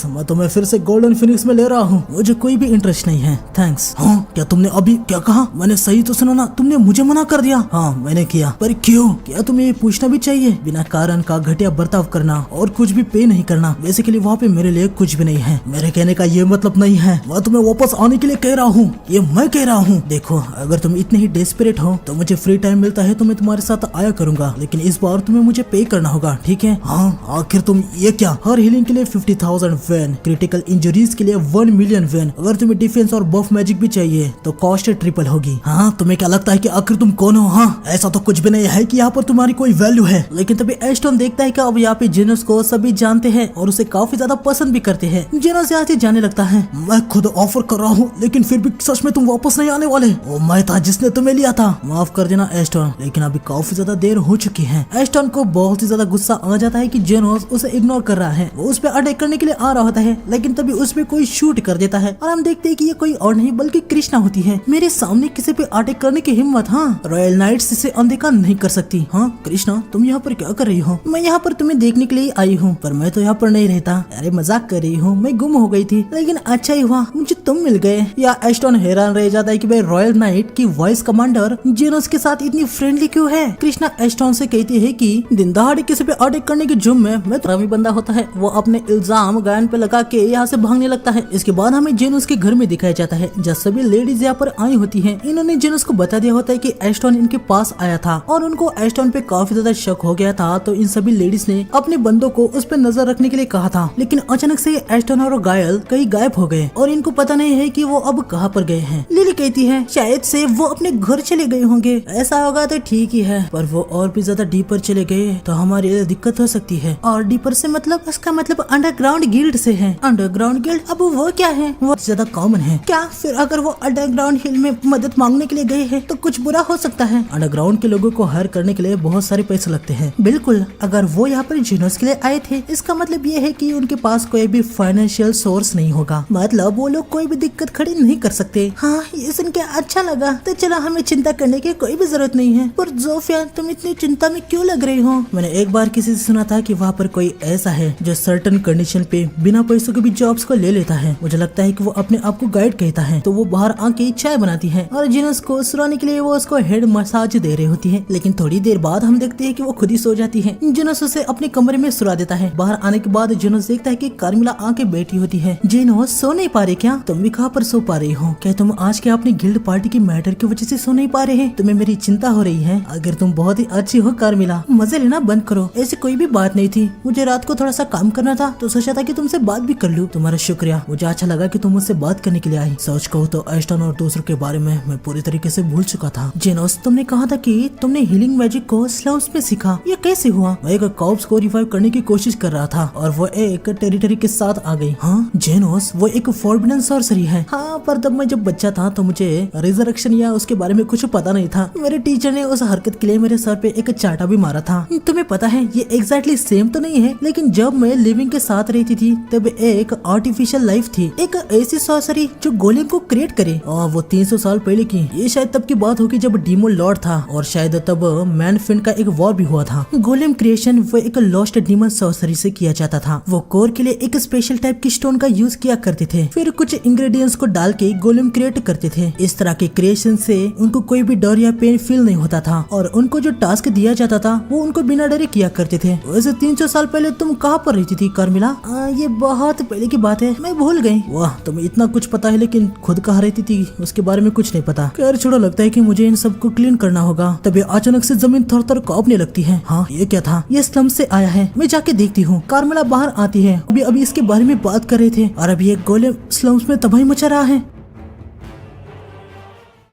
मैं तुम्हें फिर से गोल्डन फिनिक्स में ले रहा हूँ, मुझे कोई भी इंटरेस्ट नहीं है, थैंक्स। हाँ, क्या तुमने अभी क्या कहा? मैंने सही तो सुना ना, तुमने मुझे मना कर दिया। हाँ मैंने किया, पर क्यों? क्या तुम्हें ये पूछना भी चाहिए? बिना कारण का घटिया बर्ताव करना और कुछ भी पे नहीं करना, बेसिकली वहाँ पे मेरे लिए कुछ भी नहीं है। मेरे कहने का ये मतलब नहीं है मैं तुम्हें वापस आने के लिए कह रहा हूँ, ये मैं कह रहा हूँ। देखो अगर तुम इतने ही डेस्परेट हो तो मुझे फ्री टाइम मिलता है तो मैं तुम्हारे साथ आया करूंगा, लेकिन इस बार तुम्हें मुझे पे करना होगा, ठीक है? हाँ, आखिर तुम ये क्या? हर हीलिंग के लिए 50,000 वेन, क्रिटिकल इंजरीज के लिए 1 मिलियन वेन, अगर तुम्हें डिफेंस और बफ मैजिक भी चाहिए तो कॉस्ट ट्रिपल होगी। हाँ, तुम्हें क्या लगता है कि आखिर तुम कौन हो? हाँ, ऐसा तो कुछ भी नहीं है कि यहाँ पर तुम्हारी कोई वैल्यू है। लेकिन तभी एस्टन देखता है कि अब यहाँ पे जेनोस को सभी जानते हैं और उसे काफी ज्यादा पसंद भी करते हैं। जेनोस यहाँ से जाने लगता है, मैं खुद ऑफर कर रहा हूँ लेकिन फिर भी सच में तुम वापस नहीं आने वाले? वो मैं था जिसने तुम्हें लिया था, माफ कर देना एस्टन, लेकिन अभी काफी ज्यादा देर हो चुकी है। एस्टन को बहुत ही ज्यादा गुस्सा आ जाता है कि जेनोस उसे इग्नोर कर रहा है। वो उस पर अटैक करने के लिए आ रहा होता है, लेकिन तभी उस पे कोई शूट कर देता है और हम देखते हैं कि ये कोई और नहीं बल्कि कृष्णा होती है। मेरे सामने किसी पे अटैक करने की हिम्मत? हाँ, रॉयल नाइट्स इसे अनदेखा नहीं कर सकती। हाँ कृष्णा, तुम यहाँ पर क्या कर रही हो? मैं यहाँ पर तुम्हें देखने के लिए आई हूँ, पर मैं तो यहाँ पर नहीं रहता। अरे मजाक कर रही हूँ, मैं गुम हो गई थी, लेकिन अच्छा ही हुआ मुझे तुम मिल गए। या एस्टन हैरान रह जाता है कि भाई रॉयल नाइट की वाइस कमांडर जेनोस के साथ इतनी फ्रेंडली क्यों है। कृष्णा एस्टन से कहती है कि दिन दहाड़े किसी पे अटैक करने की जुर्म में मैं रवि बंदा होता है। वो अपने इल्जाम गायन पे लगा के यहाँ से भागने लगता है। इसके बाद हमें जेनोस के घर में दिखाया जाता है जहाँ सभी लेडीज यहाँ पर आई होती हैं। इन्होंने जेनोस को बता दिया होता है कि एस्टन इनके पास आया था और उनको एस्टन पे काफी ज्यादा शक हो गया था, तो इन सभी लेडीज ने अपने बंदों को उस पर नजर रखने के लिए कहा था। लेकिन अचानक से एस्टन और गायल कहीं गायब हो गए और इनको पता नहीं है कि वो अब कहाँ पर गए हैं। लिली कहती है शायद से वो अपने घर चले गए होंगे। ऐसा होगा तो ठीक ही है, पर वो और भी ज्यादा डीपर चले गए तो हमारी दिक्कत हो सकती है। और डीपर से मतलब? उसका मतलब अंडरग्राउंड गिल्ड से है। अंडरग्राउंड गिल्ड, अब वो क्या है? वो ज्यादा कॉमन है क्या? फिर अगर वो अंडरग्राउंड हिल में मदद मांगने के लिए गए हैं तो कुछ बुरा हो सकता है। अंडरग्राउंड के लोगों को हायर करने के लिए बहुत सारे पैसे लगते हैं। बिल्कुल, अगर वो यहाँ पर जेनोस के लिए आए थे इसका मतलब ये है कि उनके पास कोई भी फाइनेंशियल सोर्स नहीं होगा, मतलब वो लोग कोई भी दिक्कत खड़ी नहीं कर सकते। हाँ, ये सुन के अच्छा लगा, तो चलो हमें चिंता करने की कोई भी जरूरत नहीं है। पर जोफिया, तुम इतनी चिंता में क्यों लग रही हो? मैंने एक बार किसी से सुना था कि वहाँ पर कोई ऐसा है जो सर्टेन कंडीशन पे बिना पैसों के भी जॉब्स को ले लेता है। मुझे लगता है कि वो अपने आप को गाइड कहता है, तो वो बाहर आके चाय बनाती है और जेनोस को सुलाने के लिए वो उसको हेड मसाज दे रही होती है। लेकिन थोड़ी देर बाद हम देखते हैं कि वो खुद ही सो जाती है। जेनोस उसे अपने कमरे में सुला देता है। बाहर आने के बाद जेनोस देखता है कि कार्मिला आके बैठी होती है। जेनोस, सो नहीं पा रहे क्या? तुम भी कहाँ पर सो पा रही हो? क्या तुम आज के अपनी गिल्ड पार्टी की मैटर की वजह से सो नहीं पा रहे हैं? तुम्हें मेरी चिंता हो रही है? अगर तुम बहुत ही अच्छी हो कार्मिला, मजे लेना बंद करो। ऐसी कोई भी बात नहीं थी, मुझे रात को थोड़ा सा काम करना था तो सोचा था कि तुमसे बात भी कर लूं। तुम्हारा शुक्रिया, मुझे अच्छा लगा कि तुम मुझसे बात करने के लिए आई। सच कहूं तो एस्टन और दूसरों के बारे में मैं पूरी तरीके से भूल चुका था। जेनोस, तुमने कहा था कि तुमने हीलिंग मैजिक को स्लम्स में सीखा, ये कैसे हुआ? मैं एक कॉर्प्स को रिवाइव करने की कोशिश कर रहा था और वो एक टेरिटरी के साथ आ गई। हाँ जेनोस, वो एक फॉरबिडन सॉर्सरी है। हाँ, पर जब मैं बच्चा था तो मुझे रिजरेक्शन या उसके बारे में कुछ पता नहीं था। मेरे टीचर ने उस हरकत के लिए मेरे सर पे एक चाटा भी मारा था। तुम्हें तुम्हें पता है ये एग्जैक्टली सेम तो नहीं है, लेकिन जब मैं लिविंग के साथ रहती थी तब एक आर्टिफिशियल लाइफ थी, एक ऐसी सॉर्सरी जो गोलेम को क्रिएट करे। और वो 300 साल पहले की। ये शायद तब की बात होगी जब डीमन लॉर्ड था और शायद तब मैनफिन का एक वॉर भी हुआ था। गोलेम क्रिएशन वो एक लॉस्ट डीमन सॉर्सरी से किया जाता था। वो कोर के लिए एक स्पेशल टाइप की स्टोन का यूज किया करते थे, फिर कुछ इंग्रेडिएंट्स को डाल के गोलेम क्रिएट करते थे। इस तरह के क्रिएशन से उनको कोई भी डर या पेन फील नहीं होता था और उनको जो टास्क दिया जाता था वो उनको बिना डरे किया करते थे। वैसे 300 साल पहले तुम कहाँ पर रहती थी कार्मिला? ये बहुत पहले की बात है, मैं भूल गई। वाह, तुम्हें इतना कुछ पता है लेकिन खुद कहाँ रहती थी उसके बारे में कुछ नहीं पता। खैर छोड़ो, लगता है कि मुझे इन सबको क्लीन करना होगा। तभी अचानक से जमीन थर थर कांपने लगती है। हाँ, ये क्या था? ये स्लम से आया है, मैं जाके देखती हूँ। कार्मिला बाहर आती है। अभी इसके बारे में बात कर रहे थे और अभी एक गोलेम स्लम्स में तबाही मचा रहा है।